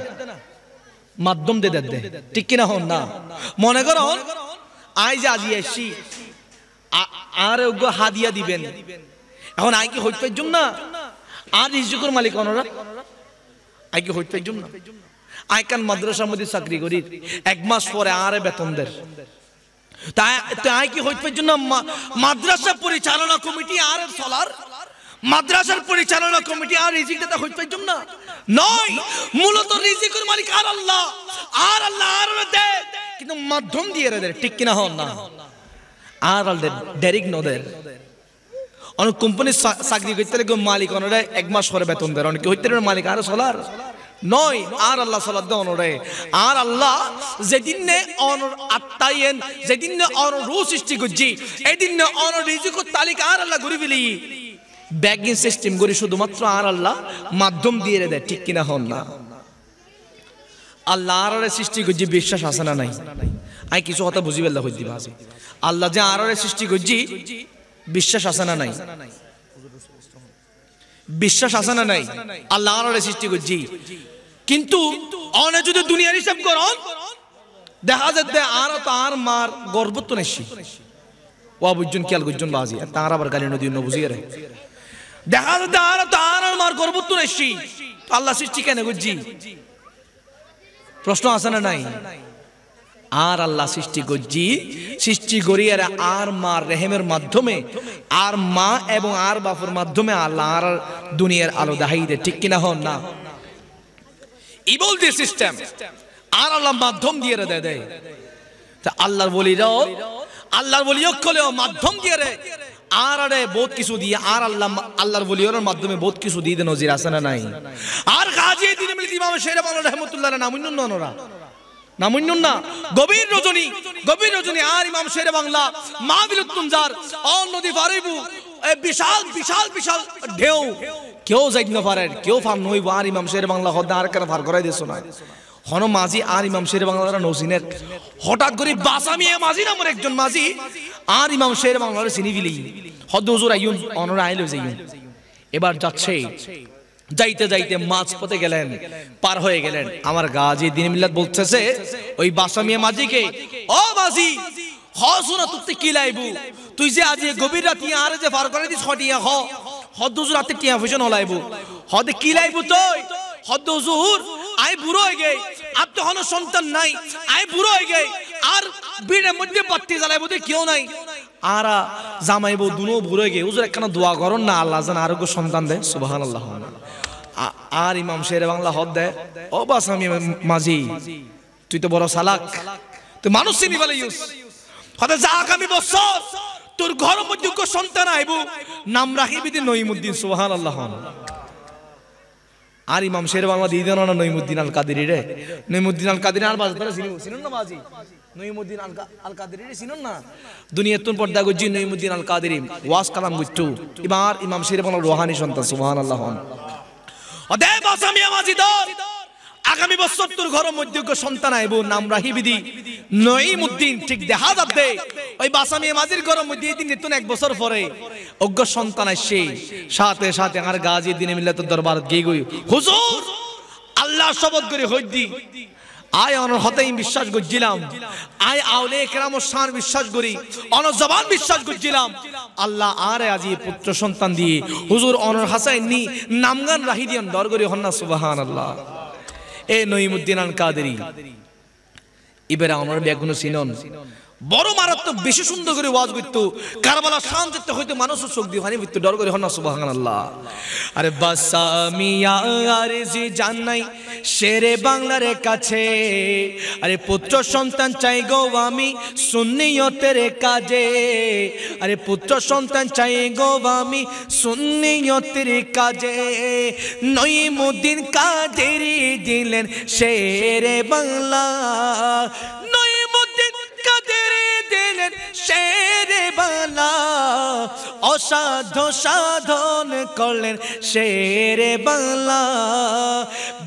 মাধ্যম দে দে ঠিক কিনা হন না? মনে করো আই যে আজি এসছি আর হাদিয়া দিবেন, এখন আই কি হইতে পারছুম না? আর রিজিকের মালিক ওনারা আই কি হইতে পারছুম না? আই কান মাদ্রাসার মধ্যে চাকরি করি 1 মাস পরে আর বেতন দেয়, তাই কি হইতে পারছুম না? মাদ্রাসা পরিচালনা কমিটি আর চলার মাদ্রাসার পরিচালনা কমিটি আর রিজিক দাতা হইতে পারছুম না? নয়, মূলত রিজিকের মালিক আর আল্লাহ, আর আল্লাহ আর দে কিন্তু মাধ্যম দিয়ে রে ঠিক কিনা হন না? আর আল্লাহ ডাইরেক্ট নদের অনেক কোম্পানির চাকরি করতে লাগে মালিক ওনারা 1 মাস পরে বেতন দেয়, অনেকে হইতে মালিক আর চলার নয়, আর আল্লাহ সালাদ দেয় ওনরে। আর আল্লাহ যেদিন অনর আত্মায়েন যেদিন অনর রু সৃষ্টি করছি এদিন অনর রিজিকের তালিকা আর আল্লাহ ঘুরে ফেলি ব্যাগিং সিস্টেম করে শুধুমাত্র আর আল্লাহ মাধ্যম দিয়ে দেয় ঠিক কিনা হন না? আল্লাহ আর সৃষ্টি করছি বিশ্বাস আছে না নাই? আই কিছু কথা বুঝি বেলা হইতে ভাসি আল্লাহ যে আর সৃষ্টি করছি বিশ্বাস আছে না নাই? বিশ্বাস আছে না নাই? আল্লাহ আর সৃষ্টি করছি কিন্তু অনেক যদি দুনিয়ার হিসাব করন দেখা যাচ্ছে আর তো আর মার গর্ব তো নেছি ও বুঝছেন খেয়াল করছেন বাজি তার আবার গালি নদী বুঝিয়ে রে দেখা যাচ্ছে আর তো আর মার গর্ব তো নেছি আল্লাহ সৃষ্টি কেন করছি? প্রশ্ন আছে না নাই? আর আল্লাহ সৃষ্টি করছি সৃষ্টি করিয়ে আর মার রেহেমের মাধ্যমে আর মা এবং আর বাপুর মাধ্যমে আল্লাহ আর দুনিয়ার আলো দেখাই দেয় ঠিক কিনা হন না? ইবল দি সিস্টেম আর আল্লাহ মাধ্যম দিয়ে দেয়। তা আল্লাহর বলিরাও আল্লাহর বলিও কলেও মাধ্যম দিয়ে রে আর আরে বহুত কিছু দিয়ে আর আল্লাহ আল্লাহর বলিওর মাধ্যমে বহুত কিছু দিয়ে দেন নজির আছে না নাই? আর গাজী দিন মিল ইমাম শেরে বাংলা রহমাতুল্লাহ নামুন্নুন নরা নামুন্নুন না গভীর রজনী আর ইমাম শেরে বাংলা মাহবিলুত তুনজার অন নদী ফারিবু বিশাল বিশাল বিশাল ঢেউ কেউ যাইতে না পারে কেউ ফার নইব আর ইমাম শেরে বাংলা হদা আর কেন ফার করাই দিছ না হন মাঝি আর ইমাম শেরে বাংলার নৌসিনের হঠাৎ করে বাসামিয়া মাঝি নামের একজন মাঝি আর ইমাম শেরে বাংলার চিনি ফেলি হদ হুজুর আইউন অনরা আইলো যাইউন এবার যাচ্ছে যাইতে যাইতে মাছ পথে গেলেন পার হয়ে গেলেন আমার গাজী দিন মিল্লাত বলতেছে ওই বাসামিয়া মাঝিকে ও মাঝি হ শোনা তুই কি লাইবু তুই যে আজ গভীর রাতে আর যে পার করে দিস হটিয়া হ হদ হুজুর রাতে টিয়া ফিশন হলাইবু হদে কি লাইবু তুই হদ হুজুর আই বুড়ো হয়ে গে আর তো হনো সন্তান নাই আই বুড়ো হয়ে গে আর বিড়ের মধ্যে বাতি জ্বালাইবো তুই কেউ নাই আর জামাইবো দুনো বুড়ো হয়ে গে হুজুর একখানা দোয়া করুন না আল্লাহ যেন আরোগ্য সন্তান দেয় সুবহানাল্লাহ। আর ইমাম শেরে বাংলা হদ দেয় ও বাসামি মাঝি তুই তো বড় চালাক, তুই মানুষ চিনি বলে ইউস হতে যা আগামী বছর তোর ঘর মধ্যে সন্তান আইব নাম রাখিবি দি নঈমুদ্দিন। সুবহানাল্লাহ। আর ইমাম শের বাংলা দিয়ে দেন না নঈমুদ্দিন আল কাদেরী রে, নঈমুদ্দিন আল কাদেরী আর বাজ ধরে চিনুন না বাজি, নঈমুদ্দিন আল কাদেরী রে চিনুন না, দুনিয়ার তুন পর্দা গজি নঈমুদ্দিন আল কাদেরী ওয়াজ কালাম গুচ্ছু এবার ইমাম শের বাংলা রোহানি সন্তান। সুবহানাল্লাহ। অদে বাসামিয়া মাজি দল আগামী বছর তোর ঘরের মধ্যে সন্তান আইব নাম রাখিবি দি নঈমুদ্দিন। ঠিক দেখা যাবে ওই বাসামিয়া মাজির ঘরের মধ্যে এই দিন নতুন এক বছর পরে অজ্ঞ সন্তান আসছে, সাথে সাথে আর গাজী দিনে মিল্লাতের দরবারত গিয়ে গই হুজুর আল্লাহ শপথ করে হইদি আয় অনর হতেই বিশ্বাস করছিলাম, আয় আউলে কেরামর শান বিশ্বাস করি, অনর জবান বিশ্বাস করছিলাম আল্লাহ আর আজি পুত্র সন্তান দিয়ে হুজুর অনর হাসাইন নি নামগান রাহি দিয়ান দর করি হন্না। সুবহানাল্লাহ। এ নঈমুদ্দিন আল কাদেরী এবারে আমার ব্যাগুন সিনন বড় মারাত্মক বেশি সুন্দর করে ওয়াজ করতো, কারবালা শান যেতে হইতো মানুষ চোখ দিয়ে পানি পড়তো ডর করে হন্না। সুবহানাল্লাহ। আরে বাসামিয়া আরে জি জানাই শেরে বাংলার কাছে, আরে পুত্র সন্তান চাই গো আমি সুন্নিয়তের কাজে, আরে পুত্র সন্তান চাই গো আমি সুন্নিয়তের কাজে, নঈমুদ্দিন কাদেরী দিলেন শেরে বাংলা, নঈমুদ্দিন কাদেরী দিলেন শেরে বাংলা, অসাধ্য সাধন করলেন শেরে বাংলা,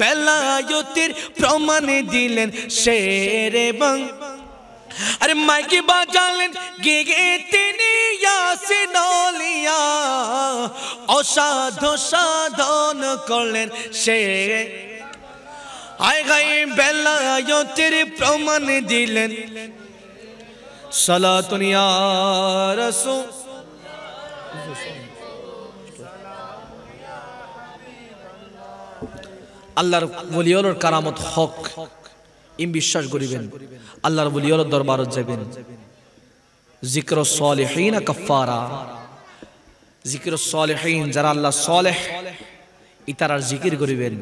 বেলায়তের প্রমাণ দিলেন শেরে বাংলা, আরে মাইকে বাজালেন গেগে তিনি ইয়াসিন আউলিয়া, অসাধ্য সাধন করলেন শেরে, আয় গাই বেলায়তের প্রমাণ দিলেন, সালাতুন ইয়া রাসূল আল্লাহর ওলিয়র কারামত হক ইম বিশ্বাস করিবেন, আল্লাহর ওলিয়র দরবারত যাবেন, যিকরুস সালিহিন কাফারা, যিকরুস সালিহিন যারা আল্লাহ সালেহ ইতারার জিকির করিবেন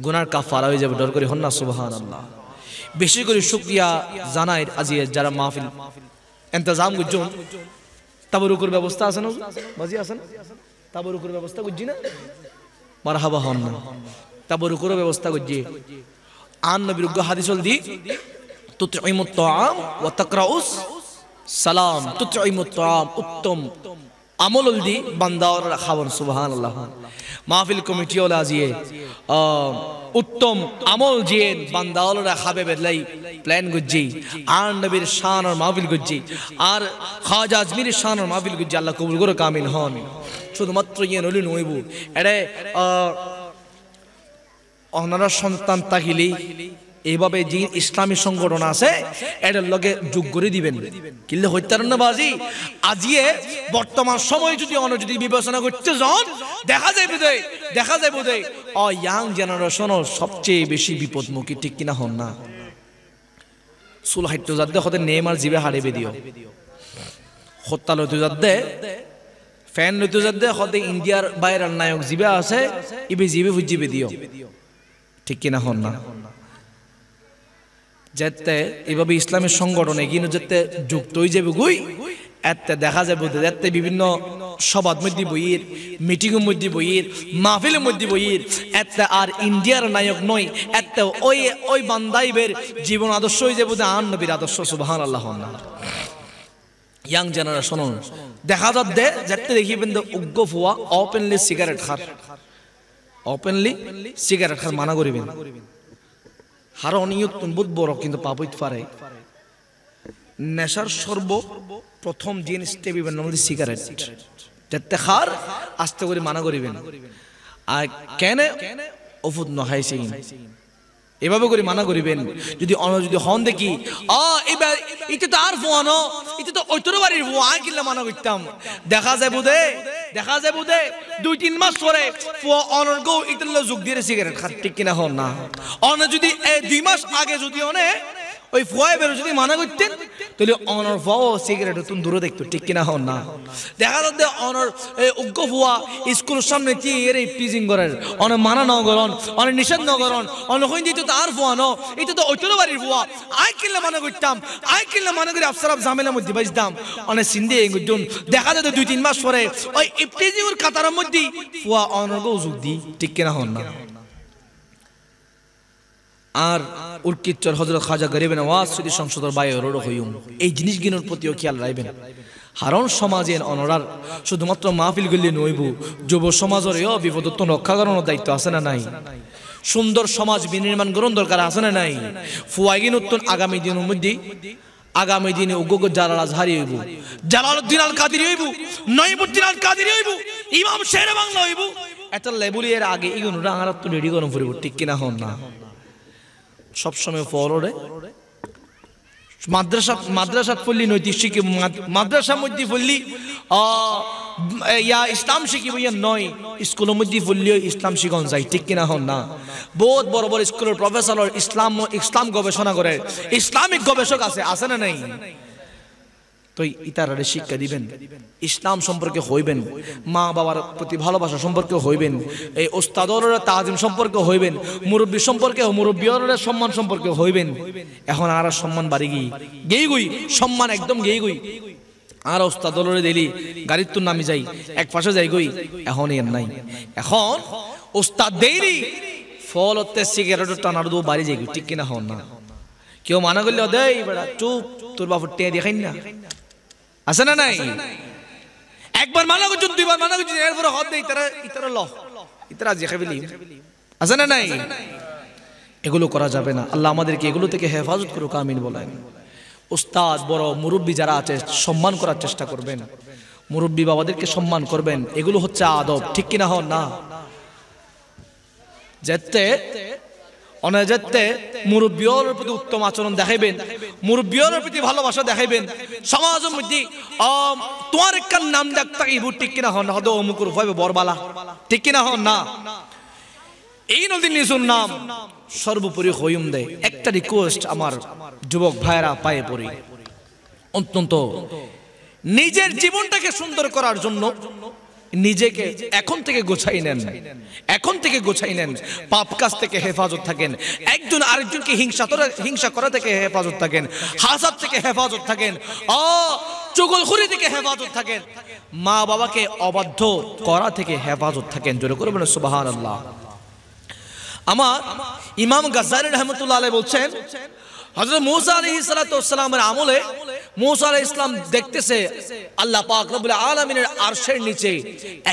গুনার কাফারা হয়ে যাবে ডর করে হন্না। সুবহানাল্লাহ। বেশি করে শুকরিয়া জানাই আজি যারা মাহফিল ইন্তজাম করছেন, তাবরুকের ব্যবস্থা আছে না বাজি আছে না, তাবরুকের ব্যবস্থা করছি না মারহাবা হন না, তাবরুকের ব্যবস্থা করছি আন নবীর হাদিসল দি তুতঈমুত তাআম ওয়া তাকরাউস সালাম, তুতঈমুত তাআম উত্তম আমল দি বান্দার খাওয়ান। সুবহানাল্লাহ। মাহফিল কমিটি ওলা আজিয়ে উত্তম আমল জিয়েন বান্দাওয়ালরা খাবে বেলাই প্ল্যান গুজি আর নবীর শান আর মাহফিল গুজি আর খাজা আজমিরের শান আর মাহফিল গুজি আল্লাহ কবুল করে কামিল হন। শুধুমাত্র ইয়ে নলি নইব এরে ওনারা সন্তান তাকিলেই এইভাবে যে ইসলামী সংগঠন আছে এটার লগে যোগ করে দিবেন কিনলে হইতার না বাজি। আজিয়ে বর্তমান সময় যদি অন্য যদি বিবেচনা করতে যান দেখা যায় বোধ ইয়াং জেনারেশন সবচেয়ে বেশি বিপদমুখী, ঠিক কিনা হন না? চুল হাইট্য যাতে হতে নেমার জিবে হারিয়ে দিও, হত্যা লইতে যাতে ফ্যান লইতে যাতে হতে ইন্ডিয়ার বাইরের নায়ক জিবে আছে ইবে জিবে বুঝিবে দিও, ঠিক কিনা হন না? যেতে এভাবে ইসলামের সংগঠনে কিন্তু যেতে যুক্ত হয়ে যাবে গুই এতে দেখা যাবে এতে বিভিন্ন সভার মধ্যে বইয়ের মিটিংয়ের মধ্যে বইয়ের মাহফিলের মধ্যে বইয়ের এতে আর ইন্ডিয়ার নায়ক নয় এতে ওই বান্দাইবের জীবন আদর্শ হয়ে যাবে আন নবীর আদর্শ। সুবহানাল্লাহ। ইয়াং জেনারেশন দেখা যাচ্ছে যেতে দেখিবেন উগ্র ফুয়া ওপেনলি সিগারেট খার মানা করিবেন হার অনিয়ত বহুত বড় কিন্তু পাবইত পারে নেশার সর্বপ্রথম জিনিস টেবিবেন আমাদের সিগারেট যাতে খার আস্তে করে মানা করিবেন আর কেন ওষুধ নখাইছে এভাবে করে মানা করিবেন। যদি যদি হন দেখি এবার এটা তো আর ফোয়ানো এটা তো ওই তোর বাড়ির ফোয়া কিনলে মানা করতাম দেখা যায় বোধে 2-3 মাস পরে অনর্গ ইটার যোগ দিয়ে সিগারেট খাত, ঠিক কিনা হন না? অন যদি 2 মাস আগে যদি অনে ওই ফোয়া বেরো যদি মানা করতেন তাহলে অনর ফুয়া সিগারেট তুমি দূরে দেখতো ঠিক কিনা হন না দেখা যাচ্ছে অনর উগ্র ফুয়া স্কুলের সামনে কি এর টিজিং করেন অনেক মানা ন করন অনেক নিষেধ ন করন অনেক হইন দিত তার ফুয়া ন এটা তো ওইটারও বাড়ির ফুয়া আই কিনলে মনে করতাম আই কিনলে মনে করি আফসারাফ ঝামেলার মধ্যে বাঁচতাম অনেক সিন্ধে একজন দেখা যেত 2-3 মাস পরে ওই ইফতিজিউর কাতারের মধ্যে ফুয়া অনর্গ উজুক দি ঠিক কিনা হন না আর উর্কিচ্চর হযরত খাজা গরিব নওয়াজ স্মৃতি সংসদের বাইরে রোড হইম এই জিনিসগুলোর প্রতিও খেয়াল রাখবেন হারণ সমাজে অনরার শুধুমাত্র মাহফিল গলি নইব যুব সমাজেরও বিপদত্ব রক্ষা করানোর দায়িত্ব আছে না নাই সুন্দর সমাজ বিনির্মাণ করার দরকার আছে না নাই ফুয়াইগি নতুন আগামী দিনের মধ্যে আগামী দিনে উগ্র জালাল আজহারি হইব জালালউদ্দিন আল কাদেরী হইব নঈমুদ্দিন আল কাদেরী হইব ইমাম শেরে বাংলা হইব এটা লেবুলির আগে ইগুনরা আর তো রেডি করন পড়ব ঠিক কিনা হন না সব সময় ফলোরে মাদ্রাসা পড়লি নৈতিক শিখি মাদ্রাসার মধ্যে পড়লি ইয়া ইসলাম শিখিব ইয়া নয় স্কুলের মধ্যে পড়লিও ইসলাম শিখন যায় ঠিক কিনা হন না বহুত বড় বড় স্কুলের প্রফেসর ইসলাম গবেষণা করে ইসলামিক গবেষক আছে না নাই তো ইতারারে শিক্ষা দিবেন ইসলাম সম্পর্কে হইবেন মা বাবার প্রতি ভালোবাসা সম্পর্কে হইবেন এই ওস্তাদরের তাজিম সম্পর্কে হইবেন মুরব্বী সম্পর্কে মুরব্বীর সম্মান সম্পর্কে হইবেন এখন আর সম্মান বাড়ি গই সম্মান একদম গই আর ওস্তাদরে দিলি গাড়ির তো নামি যাই এক পাশে যাই গই এখন এর নাই এখন ওস্তাদ দেইরি ফল হতে সিগারেট টানার দো বাড়ি যাই ঠিক কিনা হন না কেউ মানা করলে দেই বেড়া চুপ তোর বাপের টেঁ দেখাই না আছে না নাই একবার মানা করছেন দুইবার মানা করছেন এরপরে হদ দেই ইতারা ইতারা যে খাবিলি আছে না নাই এগুলো করা যাবে না আল্লাহ আমাদেরকে এগুলো থেকে হেফাজত করুক আমিন বলেন উস্তাদ বড় মুরব্বী যারা আছে সম্মান করার চেষ্টা করবেন মুরব্বী বাবাদেরকে সম্মান করবেন এগুলো হচ্ছে আদব ঠিক কিনা হন না যেতে অনেজেতে মুরব্বীর প্রতি উত্তম আচরণ দেখাইবেন মুরব্বীর প্রতি ভালোবাসা দেখাইবেন সমাজের মধ্যে তোমার একটা নাম ডাক্তার ঠিক কিনা হন হয়তো অমুকুর হইবে বরবালা ঠিক কিনা হন না এই নদীর নিজের নাম সর্বোপরি হইম দেয় একটা রিকোয়েস্ট আমার যুবক ভাইরা পায়ে পড়ি অত্যন্ত নিজের জীবনটাকে সুন্দর করার জন্য নিজেকে এখন থেকে গোছাই নেন পাপ কাজ থেকে হেফাজত থাকেন একজন আরেকজনকে হিংসা করা থেকে হেফাজত থাকেন হাসাদ থেকে হেফাজত থাকেন চুগলখুরি থেকে হেফাজত থাকেন মা বাবাকে অবাধ্য করা থেকে হেফাজত থাকেন জোরে করে বলেন সুবহানাল্লাহ আমার ইমাম গাজ্জালী রাহমাতুল্লাহ আলাইহি বলছেন হযরত মূসা আলাইহিস সালাতু ওয়াস সালামের আমলে মূসা আলাইহিস সালাম দেখতেছে আল্লাহ পাক রব্বুল আলামিনের আরশের নিচে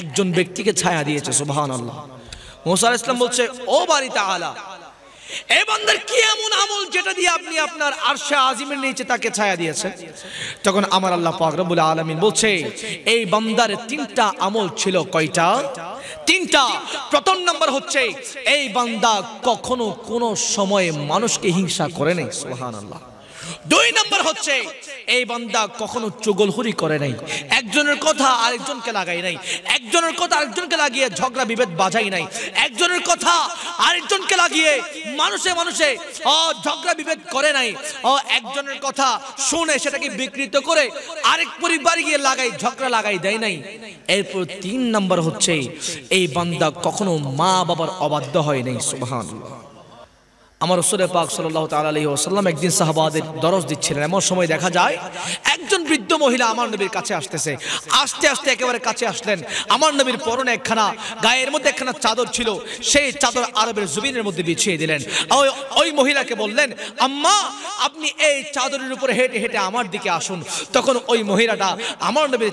একজন ব্যক্তিকে ছায়া দিয়েছে সুবহানাল্লাহ মূসা আলাইহিস সালাম বলছে ও বারি তাআলা এই বান্দার কি এমন আমল যেটা দিয়ে আপনি আপনার আরশে আজিমের নিচে তাকে ছায়া দিয়েছেন তখন আমার আল্লাহ পাক রব্বুল আলামিন বলছে এই বান্দার তিনটা আমল ছিল কয়টা তিনটা প্রথম নাম্বার হচ্ছে এই বান্দা কখনো কোনো সময় মানুষকে হিংসা করে নাই সুবহানাল্লাহ দুই নাম্বার হচ্ছে এই বান্দা কখনো চুগলখুরি করে নাই একজনের কথা আরেকজনকে লাগাই নাই একজনের কথা আরেকজনকে লাগিয়ে ঝগড়া বিভেদ বাজাই নাই একজনের কথা আরেকজনকে লাগিয়ে মানুষে ঝগড়া বিভেদ করে নাই একজনের কথা শুনে সেটাকে বিকৃত করে আরেক পরিবার গিয়ে ঝগড়া লাগাই দেয় নাই এরপর তিন নাম্বার হচ্ছে এই বান্দা কখনো মা বাবার অবাধ্য হয় নাই সুবহানাল্লাহ আমার রাসূল পাক সাল্লাল্লাহু তাআলা আলাইহি ওয়াসাল্লাম একদিন সাহাবাদের দরস দিচ্ছিলেন এমন সময় দেখা যায় একজন বৃদ্ধ মহিলা আমার নবীর কাছে আসতেছে আস্তে একেবারে কাছে আসলেন আমার নবীর পরনে একখানা গায়ের মধ্যে একখানা চাদর ছিল সেই চাদর আরবের জমিনের মধ্যে বিছিয়ে দিলেন ওই মহিলাকে বললেন আম্মা আপনি এই চাদরের উপরে হেঁটে হেঁটে আমার দিকে আসুন তখন ওই মহিলাটা আমার নবীর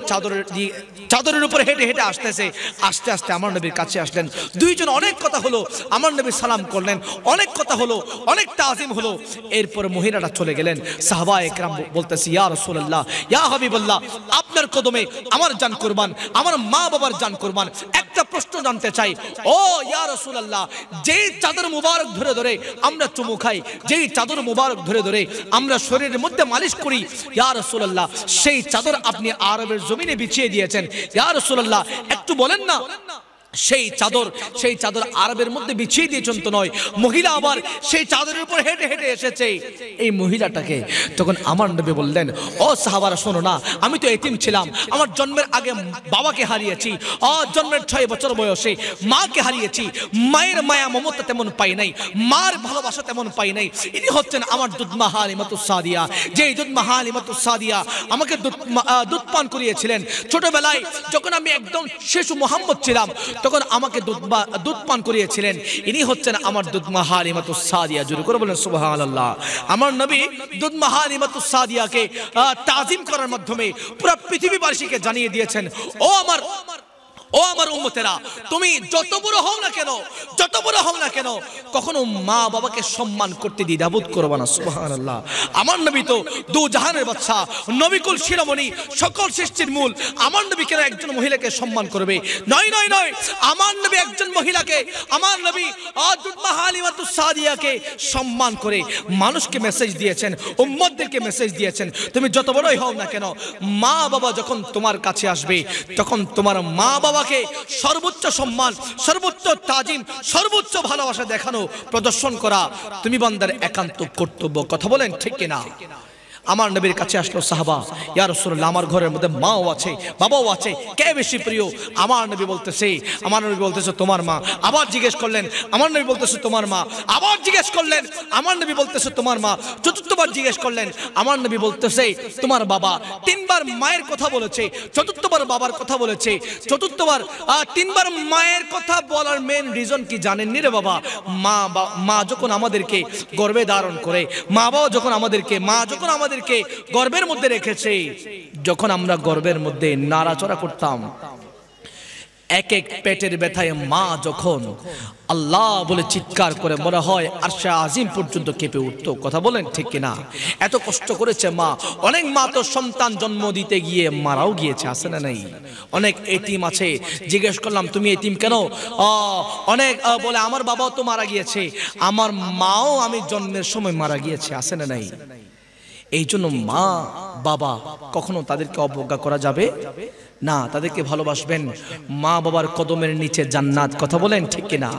চাদরের উপরে হেঁটে হেঁটে আসতেছে আস্তে আমার নবীর কাছে আসলেন দুইজন অনেক কথা হলো আমার নবী সালাম করলেন অনেক কথা হলো অনেক তাজিম হলো এরপর মহিলাটা চলে গেলেন সাহাবায়ে কেরাম বলতেছে ইয়া রাসূলুল্লাহ ইয়া হাবিবাল্লাহ আপনার কদমে আমার জান কুরবান আমার মা বাবার জান কুরবান একটা প্রশ্ন জানতে চাই ও ইয়া রাসূলুল্লাহ যেই চাদর মুবারক ধরে ধরে আমরা চুমু খাই যেই চাদর মুবারক ধরে ধরে আমরা শরীরের মধ্যে মালিশ করি ইয়া রাসূলুল্লাহ সেই চাদর আপনি আরবের জমিনে বিছিয়ে দিয়েছেন ইয়া রাসূলুল্লাহ একটু বলেন না সেই চাদর আরবের মধ্যে বিছিয়ে দিয়েছেন তো নয়, মহিলা আবার সেই চাদরের উপর হেঁটে হেঁটে এসেছে এই মহিলাটাকে। তখন আমার নবী বললেন, ও সাহাবারা শোনো না, আমি তো এতিম ছিলাম, আমার জন্মের আগে বাবাকে হারিয়েছি, জন্মের 6 বছর বয়সে মাকে হারিয়েছি, মায়ের মায়া মমতা তেমন পাই নাই, মার ভালোবাসা তেমন পাই নাই। ইনি হচ্ছেন আমার দুধমা হালিমাতুস সাদিয়া, যে দুধমা হালিমাতুস সাদিয়া আমাকে দুধ পান করিয়েছিলেন ছোটবেলায়, যখন আমি একদম শিশু মোহাম্মদ ছিলাম তখন আমাকে দুধ পান করিয়েছিলেন। ইনি হচ্ছেন আমার দুধমা হালিমাতুস সাদিয়া। জোরে করে বলেন সুবহানাল্লাহ। আমার নবী দুধমা হালিমাতুস সাদিয়াকে তাজিম করার মাধ্যমে পুরো পৃথিবীবাসীকে জানিয়ে দিয়েছেন, ও আমার উম্মতেরা, তুমি যত বড় হও না কেন কখনো মা বাবাকে সম্মান করতে দ্বিধাবোধ করবে না। সুবহানাল্লাহ। আমার নবী তো দু জাহানের বাদশা, নবিকুল শিরোমণি, সকল সৃষ্টির মূল। আমার নবী কেন একজন মহিলাকে সম্মান করবে? নয়। আমার নবী একজন মহিলাকে, আমার নবী দুধমা হালিমাতুস সাদিয়াকে সম্মান করে মানুষকে মেসেজ দিয়েছেন, উম্মতদেরকে মেসেজ দিয়েছেন, তুমি যত বড়ই হও না কেন, মা বাবা যখন তোমার কাছে আসবে তখন তোমার মা বাবা সর্বোচ্চ সম্মান, সর্বোচ্চ তাজিম, সর্বোচ্চ ভালোবাসা দেখানো, প্রদর্শন করা তুমি বান্দার একান্ত কর্তব্য। কথা বলেন ঠিক কিনা? আমার নবীর কাছে আসলো সাহাবা, ইয়া রাসূলুল্লাহ, আমার ঘরের মধ্যে মাও আছে বাবাও আছে, কে বেশি প্রিয়? আমার নবী বলতেছে তোমার মা। আবার জিজ্ঞেস করলেন, আমার নবী বলতেছে তোমার মা। আবার জিজ্ঞেস করলেন, আমার নবী বলতেছে তোমার মা। চতুর্থবার জিজ্ঞেস করলেন, আমার নবী বলতেছে তোমার বাবা। 3 বার মায়ের কথা বলেছে, চতুর্থবার বাবার কথা বলেছে, চতুর্থবার 3 বার মায়ের কথা বলার মেন রিজন কি জানেন নি রে বাবা? মা যখন আমাদেরকে গর্ভে ধারণ করে, মা যখন আমাদেরকে গর্ভের মধ্যে রেখেছে, যখন আমরা গর্ভের মধ্যে নাড়াচড়া করতাম, এক পেটের ব্যথায় মা যখন আল্লাহ বলে চিৎকার করে মনে হয় আরশে আজিম পর্যন্ত কেঁপে উঠতো। কথা বলেন ঠিক কিনা? এত কষ্ট করেছে মা। অনেক মা তো সন্তান জন্ম দিতে গিয়ে মারাও গিয়েছে, আছে না নাই? অনেক এতিম আছে, জিজ্ঞেস করলাম তুমি এতিম কেন? অনেক বলে আমার বাবাও তো মারা গিয়েছে, আমার মাও আমি জন্মের সময় মারা গিয়েছে, আছে না নাই? এই জন্য মা বাবা কখনো তাদেরকে অবজ্ঞা করা যাবে না, তাদেরকে ভালোবাসবেন। মা বাবার কদমের নিচে জান্নাত। কথা বলেন ঠিক কিনা?